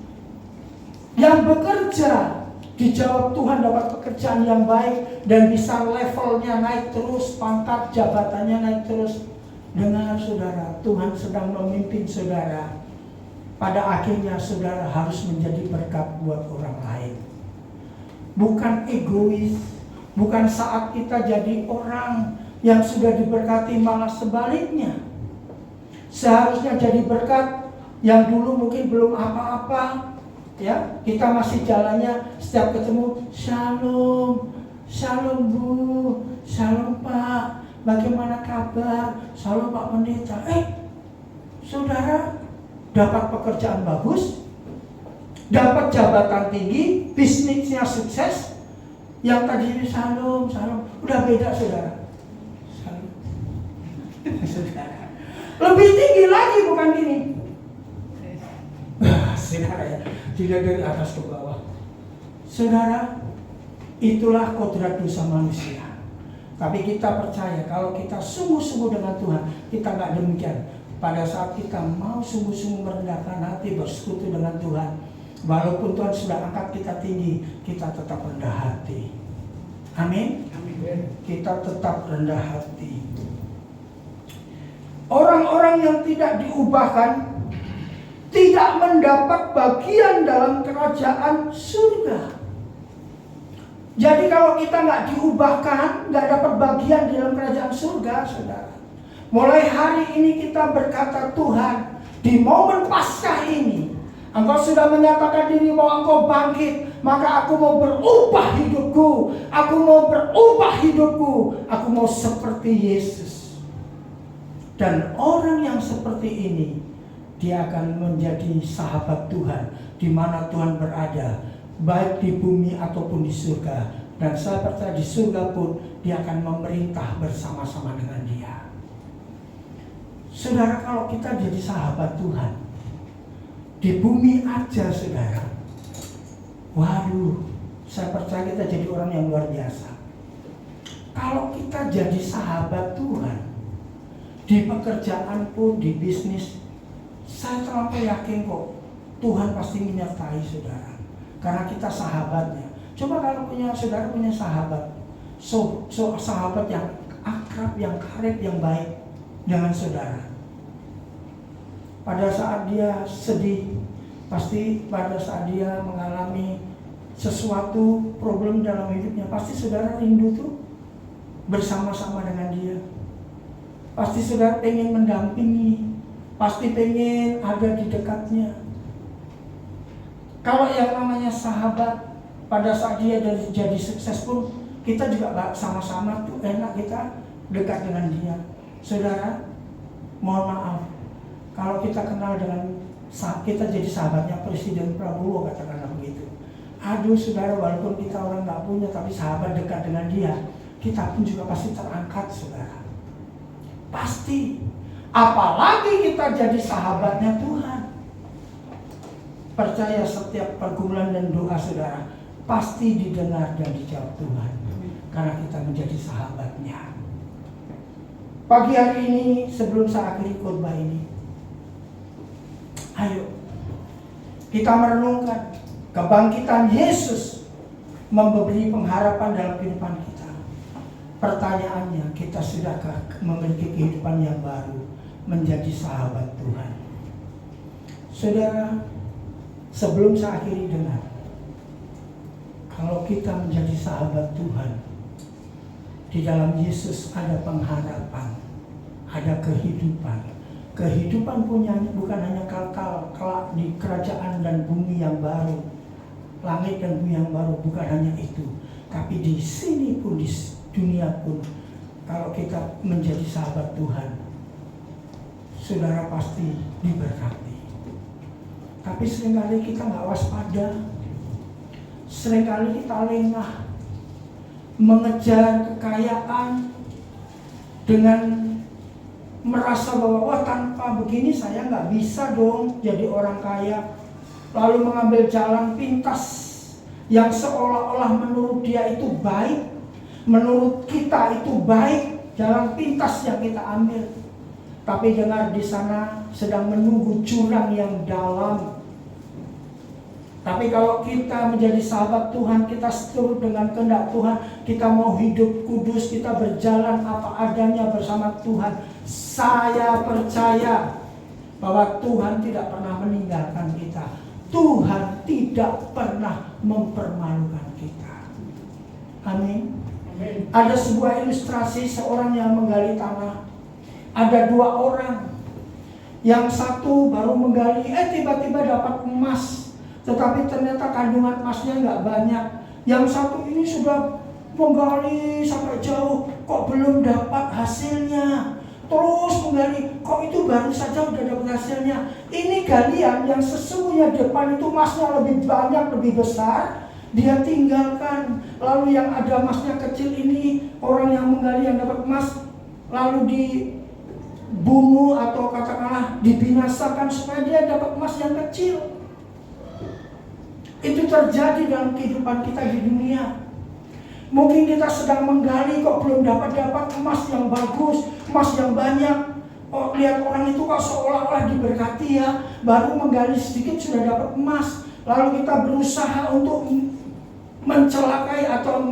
Yang bekerja, dijawab Tuhan dapat pekerjaan yang baik dan bisa levelnya naik terus, pangkat jabatannya naik terus. Dengar saudara, Tuhan sedang memimpin saudara. Pada akhirnya saudara harus menjadi berkat buat orang lain. Bukan egois, bukan saat kita jadi orang yang sudah diberkati, malah sebaliknya. Seharusnya jadi berkat yang dulu mungkin belum apa-apa, Ya, kita masih jalannya setiap ketemu, shalom, shalom Bu, shalom Pak, bagaimana kabar, shalom Pak Pendeta. Saudara dapat pekerjaan bagus, dapat jabatan tinggi, bisnisnya sukses, yang tadi shalom, shalom, udah beda saudara. Shalom. Saudara, lebih tinggi lagi bukan ini. Saudara ya, tidak dari atas ke bawah. Saudara, itulah kodrat dosa manusia. Tapi kita percaya kalau kita sungguh-sungguh dengan Tuhan, kita nggak demikian. Pada saat kita mau sungguh-sungguh merendahkan hati, bersekutu dengan Tuhan, walaupun Tuhan sudah angkat kita tinggi, kita tetap rendah hati. Amin. Kita tetap rendah hati. Orang-orang yang tidak diubahkan tidak mendapat bagian dalam kerajaan surga. Jadi kalau kita nggak diubahkan, nggak dapat bagian di dalam kerajaan surga, saudara. Mulai hari ini kita berkata, Tuhan, di momen Paskah ini, Engkau sudah menyatakan diri bahwa Engkau bangkit, maka aku mau berubah hidupku, aku mau berubah hidupku, aku mau seperti Yesus. Dan orang yang seperti ini, dia akan menjadi sahabat Tuhan di mana Tuhan berada, baik di bumi ataupun di surga. Dan saya percaya di surga pun dia akan memerintah bersama-sama dengan dia. Saudara, kalau kita jadi sahabat Tuhan di bumi aja saudara, waduh, saya percaya kita jadi orang yang luar biasa. Kalau kita jadi sahabat Tuhan di pekerjaan pun, di bisnis, saya terlalu yakin kok Tuhan pasti menyertai saudara, karena kita sahabatnya. Coba kalau saudara punya sahabat, sahabat yang akrab, yang karib, yang baik dengan saudara. Pada saat dia sedih, pasti pada saat dia mengalami sesuatu problem dalam hidupnya, pasti saudara rindu tuh bersama-sama dengan dia. Pasti saudara pengen mendampingi, pasti pengen ada di dekatnya. Kalau yang namanya sahabat, pada saat dia jadi sukses pun, kita juga sama-sama tuh enak kita dekat dengan dia. Saudara, mohon maaf, kalau kita kenal dengan, kita jadi sahabatnya Presiden Prabowo, katakanlah begitu. Aduh saudara, walaupun kita orang nggak punya, tapi sahabat dekat dengan dia, kita pun juga pasti terangkat saudara. Pasti. Apalagi kita jadi sahabatnya Tuhan. Percaya setiap pergumulan dan doa saudara pasti didengar dan dijawab Tuhan, karena kita menjadi sahabatnya. Pagi hari ini sebelum saya akhiri khotbah ini, ayo kita merenungkan kebangkitan Yesus memberi pengharapan dalam kehidupan kita. Pertanyaannya, kita sudahkah memiliki kehidupan yang baru, menjadi sahabat Tuhan? Saudara, sebelum saya akhiri dengar, kalau kita menjadi sahabat Tuhan, di dalam Yesus ada pengharapan, ada kehidupan. Kehidupan punya bukan hanya kekal kelak di kerajaan dan bumi yang baru, langit dan bumi yang baru, bukan hanya itu. Tapi di sini pun, di dunia pun, kalau kita menjadi sahabat Tuhan, saudara pasti diberkati. Tapi seringkali kita nggak waspada, seringkali kita lengah mengejar kekayaan dengan merasa bahwa wah, tanpa begini saya nggak bisa dong jadi orang kaya, lalu mengambil jalan pintas yang seolah-olah menurut dia itu baik, menurut kita itu baik, jalan pintas yang kita ambil. Tapi dengar, di sana sedang menunggu jurang yang dalam. Tapi kalau kita menjadi sahabat Tuhan, kita seturut dengan kehendak Tuhan, kita mau hidup kudus, kita berjalan apa adanya bersama Tuhan, saya percaya bahwa Tuhan tidak pernah meninggalkan kita. Tuhan tidak pernah mempermalukan kita. Amin. Ada sebuah ilustrasi seorang yang menggali tanah. Ada dua orang. Yang satu baru menggali, tiba-tiba dapat emas tetapi ternyata kandungan emasnya nggak banyak. Yang satu ini sudah menggali sampai jauh, kok belum dapat hasilnya. Terus menggali, kok itu baru saja udah dapat hasilnya. Ini galian yang sesungguhnya depan itu emasnya lebih banyak, lebih besar, dia tinggalkan. Lalu yang ada emasnya kecil ini, orang yang menggali yang dapat emas, lalu dibunuh atau katakanlah dibinasakan supaya dia dapat emas yang kecil. Itu terjadi dalam kehidupan kita di dunia. Mungkin kita sedang menggali kok belum dapat emas yang bagus, emas yang banyak. Oh, lihat orang itu kok seolah-olah diberkati ya, baru menggali sedikit sudah dapat emas. Lalu kita berusaha untuk mencelakai atau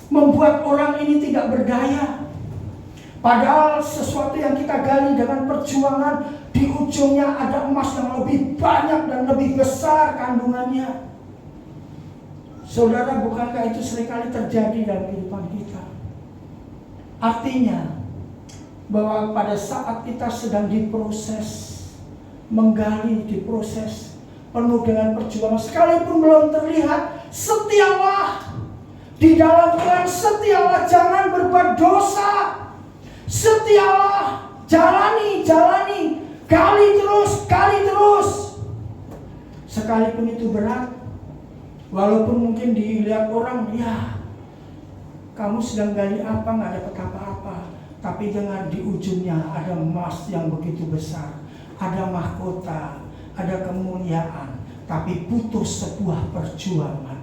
membuat orang ini tidak berdaya. Padahal sesuatu yang kita gali dengan perjuangan, di ujungnya ada emas yang lebih banyak dan lebih besar kandungannya. Saudara, bukankah itu seringkali terjadi dalam kehidupan kita? Artinya bahwa pada saat kita sedang diproses, menggali, diproses, penuh dengan perjuangan, sekalipun belum terlihat, setialah di dalam Tuhan, setialah, jangan berbuat dosa, setialah, jalani, gali terus, sekalipun itu berat. Walaupun mungkin dilihat orang, ya kamu sedang gali apa, nggak dapat apa-apa. Tapi dengan di ujungnya ada emas yang begitu besar, ada mahkota, ada kemuliaan. Tapi butuh sebuah perjuangan.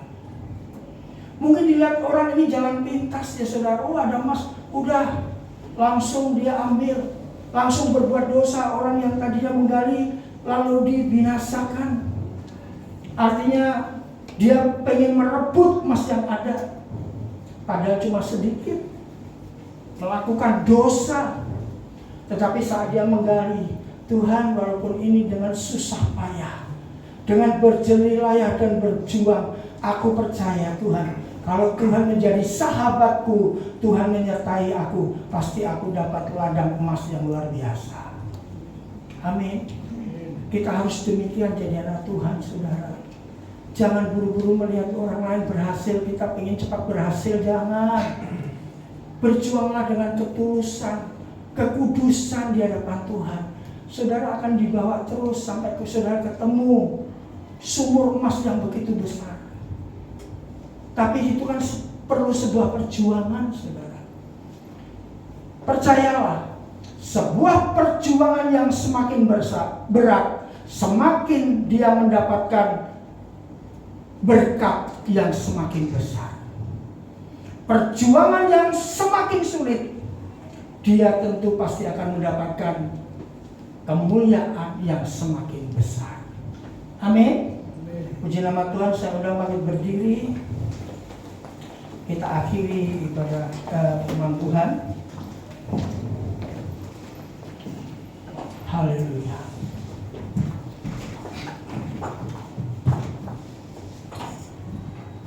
Mungkin dilihat orang ini jalan pintas ya saudara, oh ada emas, udah langsung dia ambil, langsung berbuat dosa. Orang yang tadinya menggali lalu dibinasakan. Artinya dia pengen merebut emas yang ada, padahal cuma sedikit, melakukan dosa. Tetapi saat dia menggali, Tuhan, walaupun ini dengan susah payah, dengan berjelilayah dan berjuang, aku percaya Tuhan, kalau Tuhan menjadi sahabatku, Tuhan menyertai aku, pasti aku dapat ladang emas yang luar biasa. Amin. Kita harus demikian jadi anak Tuhan, saudara. Jangan buru-buru melihat orang lain berhasil, kita pengen cepat berhasil, jangan. Berjuanglah dengan ketulusan, kekudusan di hadapan Tuhan. Saudara akan dibawa terus sampai saudara ketemu sumur emas yang begitu besar. Tapi itu kan perlu sebuah perjuangan, saudara. Percayalah, sebuah perjuangan yang semakin berat, semakin dia mendapatkan berkat yang semakin besar. Perjuangan yang semakin sulit, dia tentu pasti akan mendapatkan kemuliaan yang semakin besar. Amin. Puji nama Tuhan. Saya undang bangkit berdiri. Kita akhiri ibadah firman Tuhan. Haleluya.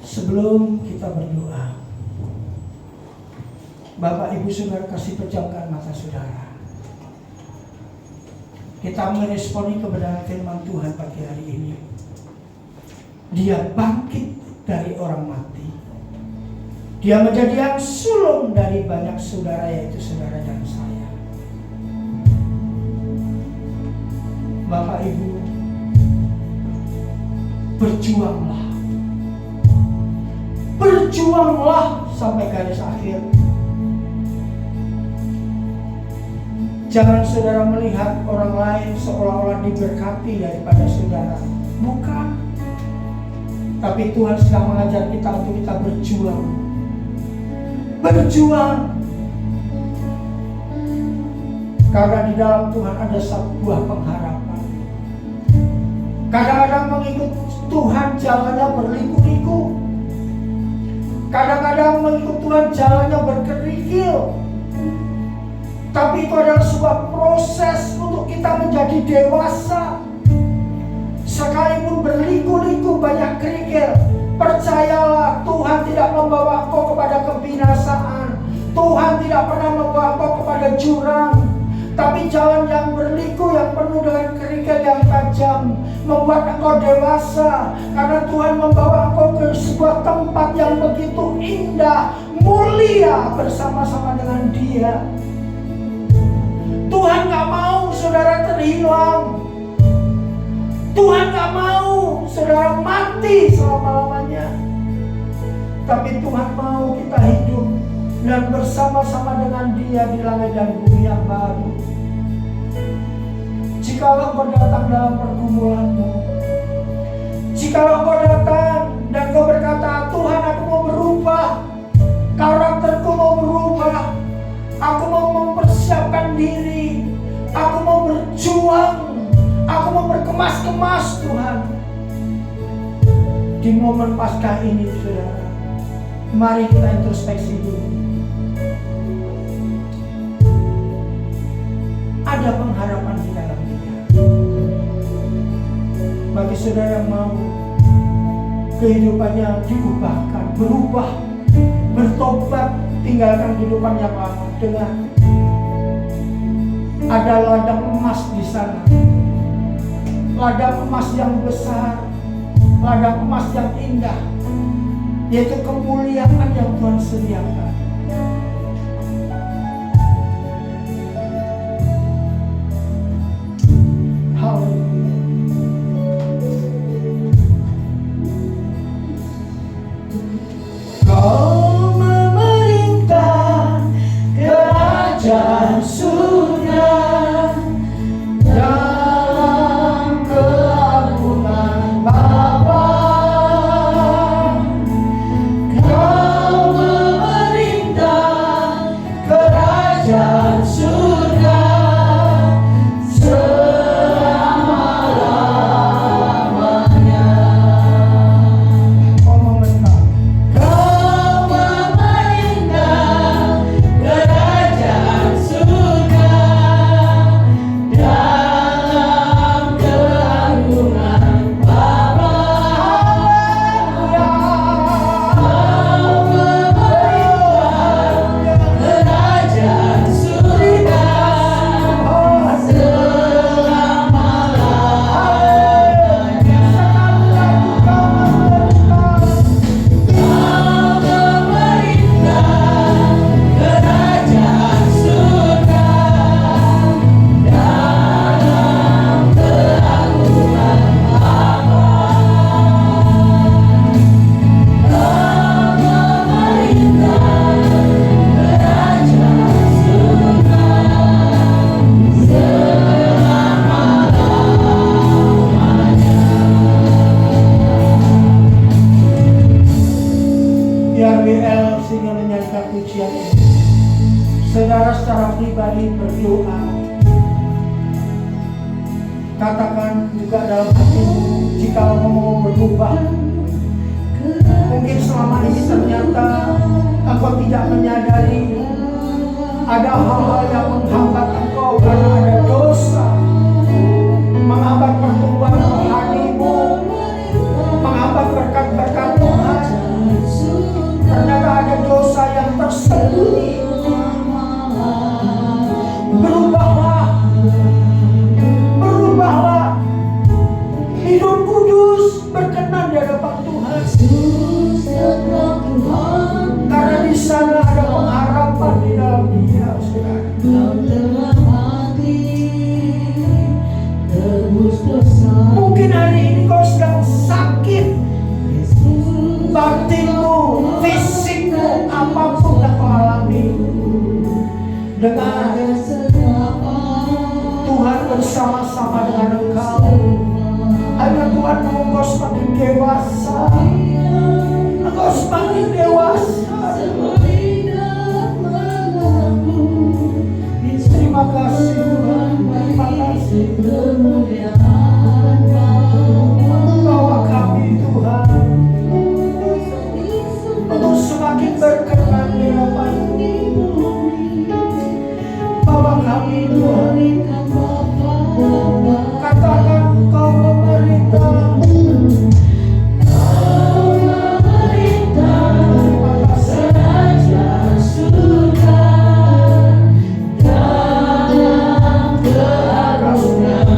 Sebelum kita berdoa, Bapak Ibu Saudara, kasih pejamkan mata saudara. Kita meresponi kebenaran firman Tuhan pagi hari ini. Dia bangkit dari orang mati. Dia menjadi yang sulung dari banyak saudara, yaitu saudara dan saya. Bapak Ibu, berjuanglah. Berjuanglah sampai garis akhir. Jangan saudara melihat orang lain seolah-olah diberkati daripada saudara. Bukan. Tapi Tuhan sedang mengajar kita untuk kita berjuang. Berjuang. Karena di dalam Tuhan ada sebuah pengharapan. Kadang-kadang mengikut Tuhan jalannya berliku-liku. Kadang-kadang mengikut Tuhan jalannya berkerikil. Tapi itu adalah sebuah proses untuk kita menjadi dewasa. Sekalipun berliku-liku banyak kerikil, percayalah Tuhan tidak membawa kau kepada kebinasaan. Tuhan tidak pernah membawa kau kepada jurang. Tapi jalan yang berliku, yang penuh dengan kerikil yang tajam, tajam, membuat engkau dewasa, karena Tuhan membawa engkau ke sebuah tempat yang begitu indah, mulia bersama-sama dengan Dia. Tuhan gak mau saudara terhilang. Tuhan gak mau saudara mati selama-lamanya. Tapi Tuhan mau kita hidup dan bersama-sama dengan Dia di langit dan bumi yang baru. Jikalau engkau datang dalam pergumulanmu, jikalau engkau datang dan engkau berkata, Tuhan aku mau berubah, karakterku mau berubah, aku mau mempersiapkan diri, aku mau berjuang, aku mau berkemas-kemas Tuhan. Di momen Paskah ini saudara, mari kita introspeksi dulu. Ada pengharapan di dalam Dia. Bagi saudara yang mau kehidupannya diubahkan, berubah, bertobat, tinggalkan kehidupan yang lama dengan ada ladang emas di sana, ladang emas yang besar, ladang emas yang indah, yaitu kemuliaan yang Tuhan sediakan. Kau memerintah kerajaan surga dalam keagungan Bapa. Kau memerintah kerajaan surga selama-lamanya. Kau memerintah. Kau memerintah kerajaan surga dalam keagungan Bapa. Kau memerintah kerajaan surga Biar WL sehingga menyanyikan pujian ini. Saudara secara pribadi berdoa. Katakan juga dalam hatimu, jika mau berubah. Mungkin selama ini ternyata engkau tidak menyadari ada hal-hal yang menghambat engkau karena ada dosa, menghambat pertumbuhan rohanimu, menghambat berkat-berkat Tuhan. Ternyata ada dosa yang tersembunyi. Berubahlah, berubahlah, hidup kudus, berkenan di hadapan Tuhan. Karena di sana ada pengharapan di dalam Dia, saudara. Mungkin hari ini kau sedang sakit, batinmu, fisikmu, apapun yang kau alami. Dengan Tuhan bersama-sama dengan engkau. Agar Tuhan mau engkau semakin dewasa. Engkau semakin dewasa. Terima kasih Tuhan, terima kasih. Bawa kami Tuhan untuk semakin berkenan di hadapan-Mu. Bawa kami Tuhan. Katakan Kau memerintah. Surga dalam keagungan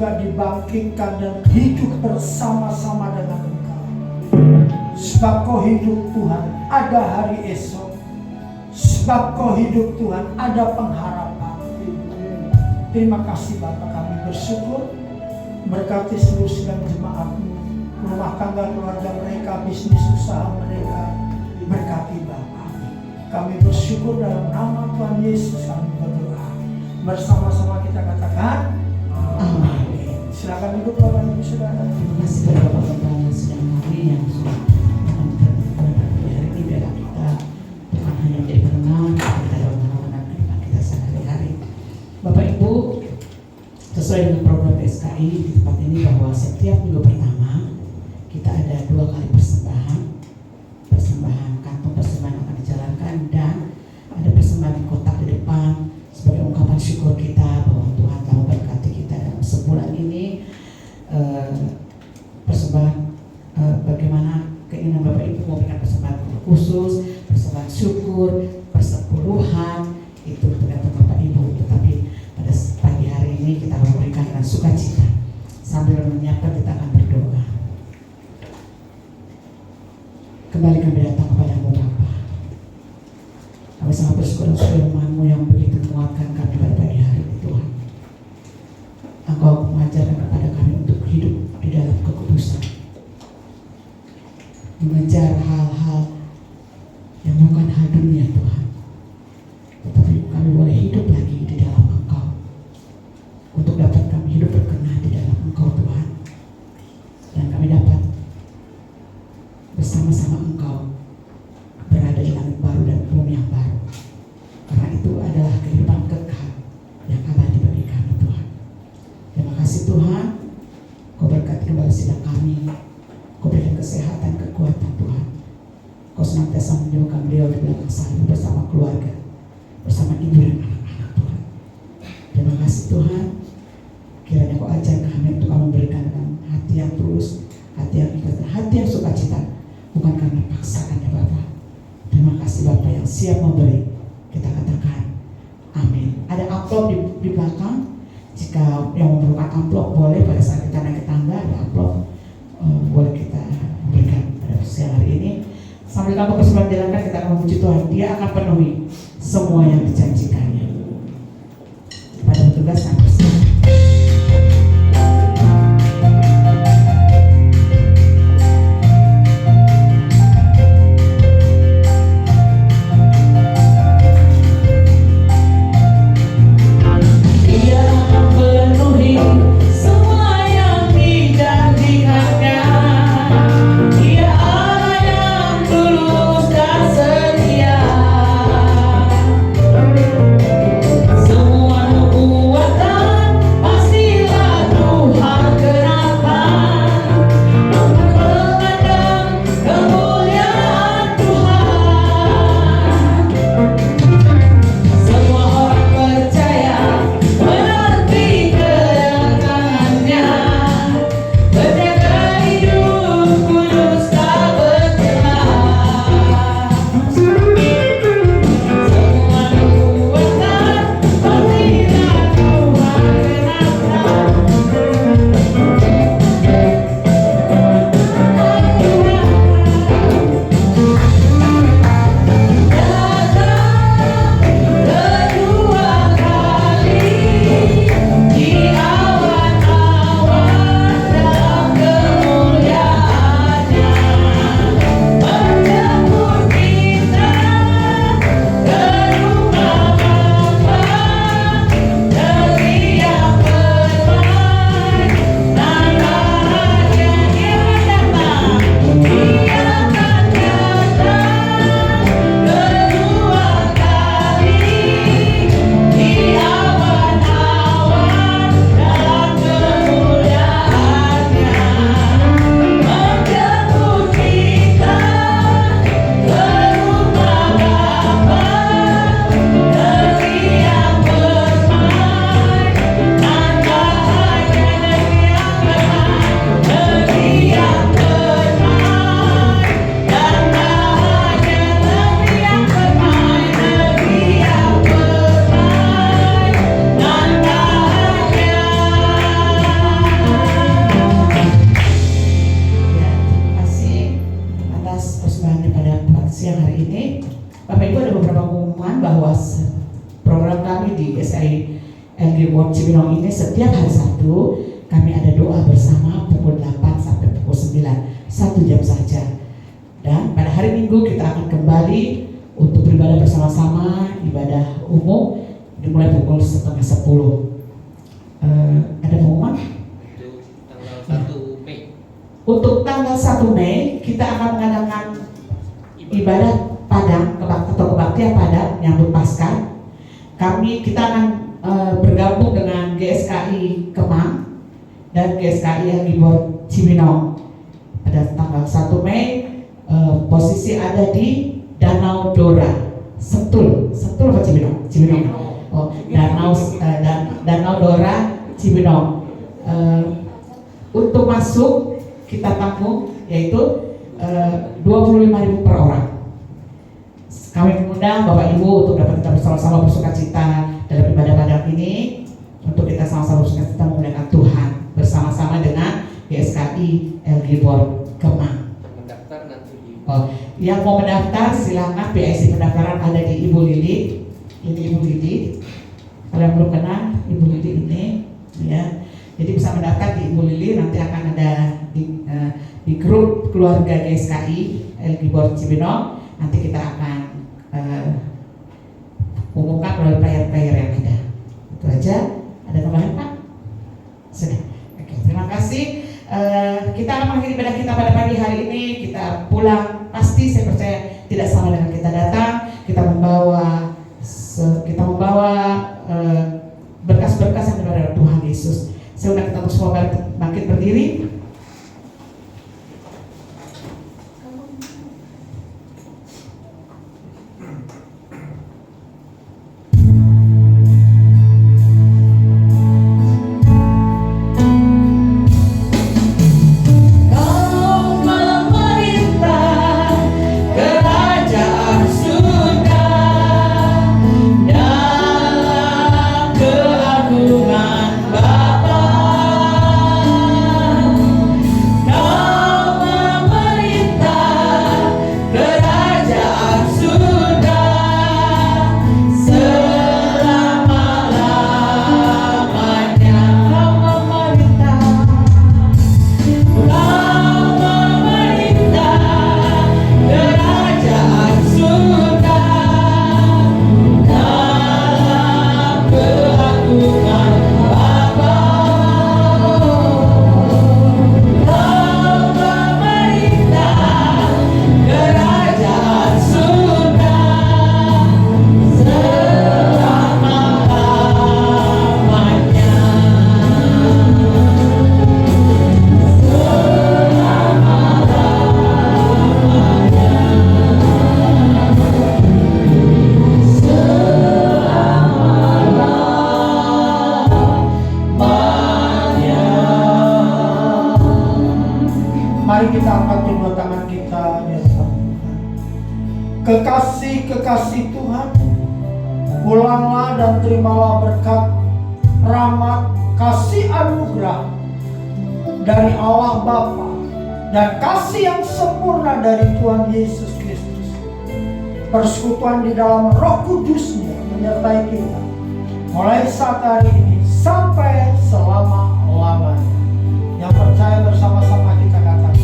juga dibangkitkan dan hidup bersama-sama dengan Engkau. Sebab Kau hidup Tuhan, ada hari esok. Sebab Kau hidup Tuhan, ada pengharapan. Terima kasih Bapa, kami bersyukur. Berkati seluruh sidang jemaat-Mu, rumah tangga keluarga mereka, bisnis usaha mereka. Berkati Bapa. Kami bersyukur dalam nama Tuhan Yesus kami berdoa. Bersama-sama kita katakan amin. Silakan duduk Bapak Ibu Saudara. Terima kasih kepada Bapak yang sedang hari yang sudah menonton hari ini biarlah kita bukan hanya menjadi penenang, kita dalam mengenal kehidupan kita sehari-hari. Bapak Ibu, sesuai dengan program PSKI di tempat ini bahwa setiap minggu pertama kita ada 2 kali persembahan kantong persembahan akan dijalankan dan ada persembahan di kotak di depan sebagai ungkapan syukur kita bahwa Tuhan telah memberkati kita dalam sebulan ini. Persembahan bagaimana keinginan Bapak Ibu memberikan persembahan khusus, persembahan syukur, persepuluhan itu tergantung Bapak Ibu. Tetapi pada pagi hari ini kita memberikan dengan sukacita sambil menyiapkan kita akan berdoa. Kembali kami datang kepadamu Bapa. Kami sangat bersyukur atas firman-Mu yang begitu menguatkan kami pada pagi hari ini Tuhan. Engkau mengajarkan kepada kami untuk hidup di dalam kekudusan, mengejar hal-hal yang bukan hal dunia Tuhan, tetapi kami boleh hidup lagi di dalam Engkau, untuk dapat kami hidup berkenan di dalam Engkau Tuhan, dan kami dapat bersama-sama Engkau berada di langit baru dan bumi yang baru. Karena itu adalah kehidupan kekal yang abadi bagi kami Tuhan. Terima kasih Tuhan, Kau berkati kembali sidang kami, Kau berikan kesehatan, kekuatan Tuhan. Kau senantiasa menjauhkan beliau di belakang salib bersama keluarga, bersama ibu dan anak-anak Tuhan. Terima kasih Tuhan, kiranya Kau ajar kami untuk kami memberikan dengan hati yang tulus, hati yang ikhlas, hati yang sukacita, bukan karena paksaan ya Bapak. Terima kasih Bapak yang siap memberi. Kita katakan amin. Ada amplop di belakang. Jika yang memerlukan amplop boleh pada saat kita naik ke tangga ada amplop, boleh kita berikan pada siang hari ini. Sambil kamu persembahan jalankan, kita akan memuji Tuhan. Dia akan penuhi semua yang dijanjikannya. Pada petugas kami bersama. Dia LG World Cibinong ini setiap hari Sabtu kami ada doa bersama pukul 8 sampai pukul 9, 1 jam saja. Dan pada hari Minggu kita akan kembali untuk beribadah bersama-sama, ibadah umum dimulai pukul 9:30. Ada pengumuman? Untuk tanggal 1 Mei kita akan mengadakan ibadah Padang atau kebaktian Padang menyambut Paskah. Kita akan bergabung dengan GSKI Kemang dan GSKI Gibor Cibinong. Pada tanggal 1 Mei posisi ada di Danau Dora, Sentul apa Cibinong? Cibinong. Oh, Danau Dora Cibinong. Untuk masuk kita tampung yaitu 25.000 per orang. Kami mengundang Bapak Ibu untuk dapat kita bersama-sama bersukacita dalam ibadah Padang ini, untuk kita sama-sama bersukacita memuliakan Tuhan bersama-sama dengan GSKI Gibor Kemang. Mendaftar nanti. Yang mau mendaftar silakan, PIC pendaftaran ada di Ibu Lili. Ini Ibu Lili. Kalau yang belum kenal Ibu Lili ini, ya. Jadi bisa mendaftar di Ibu Lili. Nanti akan ada di grup keluarga GSKI Gibor Cibinong. Nanti kita akan umumkan melalui player-player yang ada. Itu aja. Ada tambahan Pak? Sudah. Oke, terima kasih. Kita akan mengakhiri ibadah kita pada pagi hari ini. Kita pulang, pasti saya percaya tidak sama dengan kita datang. Kita membawa berkas-berkas yang dari Tuhan Yesus. Saya undang kita untuk semua bangkit berdiri. Kekasih Tuhan, pulanglah dan terimalah berkat, rahmat, kasih anugerah dari Allah Bapa dan kasih yang sempurna dari Tuhan Yesus Kristus. Persekutuan di dalam Roh Kudus-Nya menyertai kita mulai saat hari ini sampai selama-lamanya. Yang percaya bersama-sama kita katakan.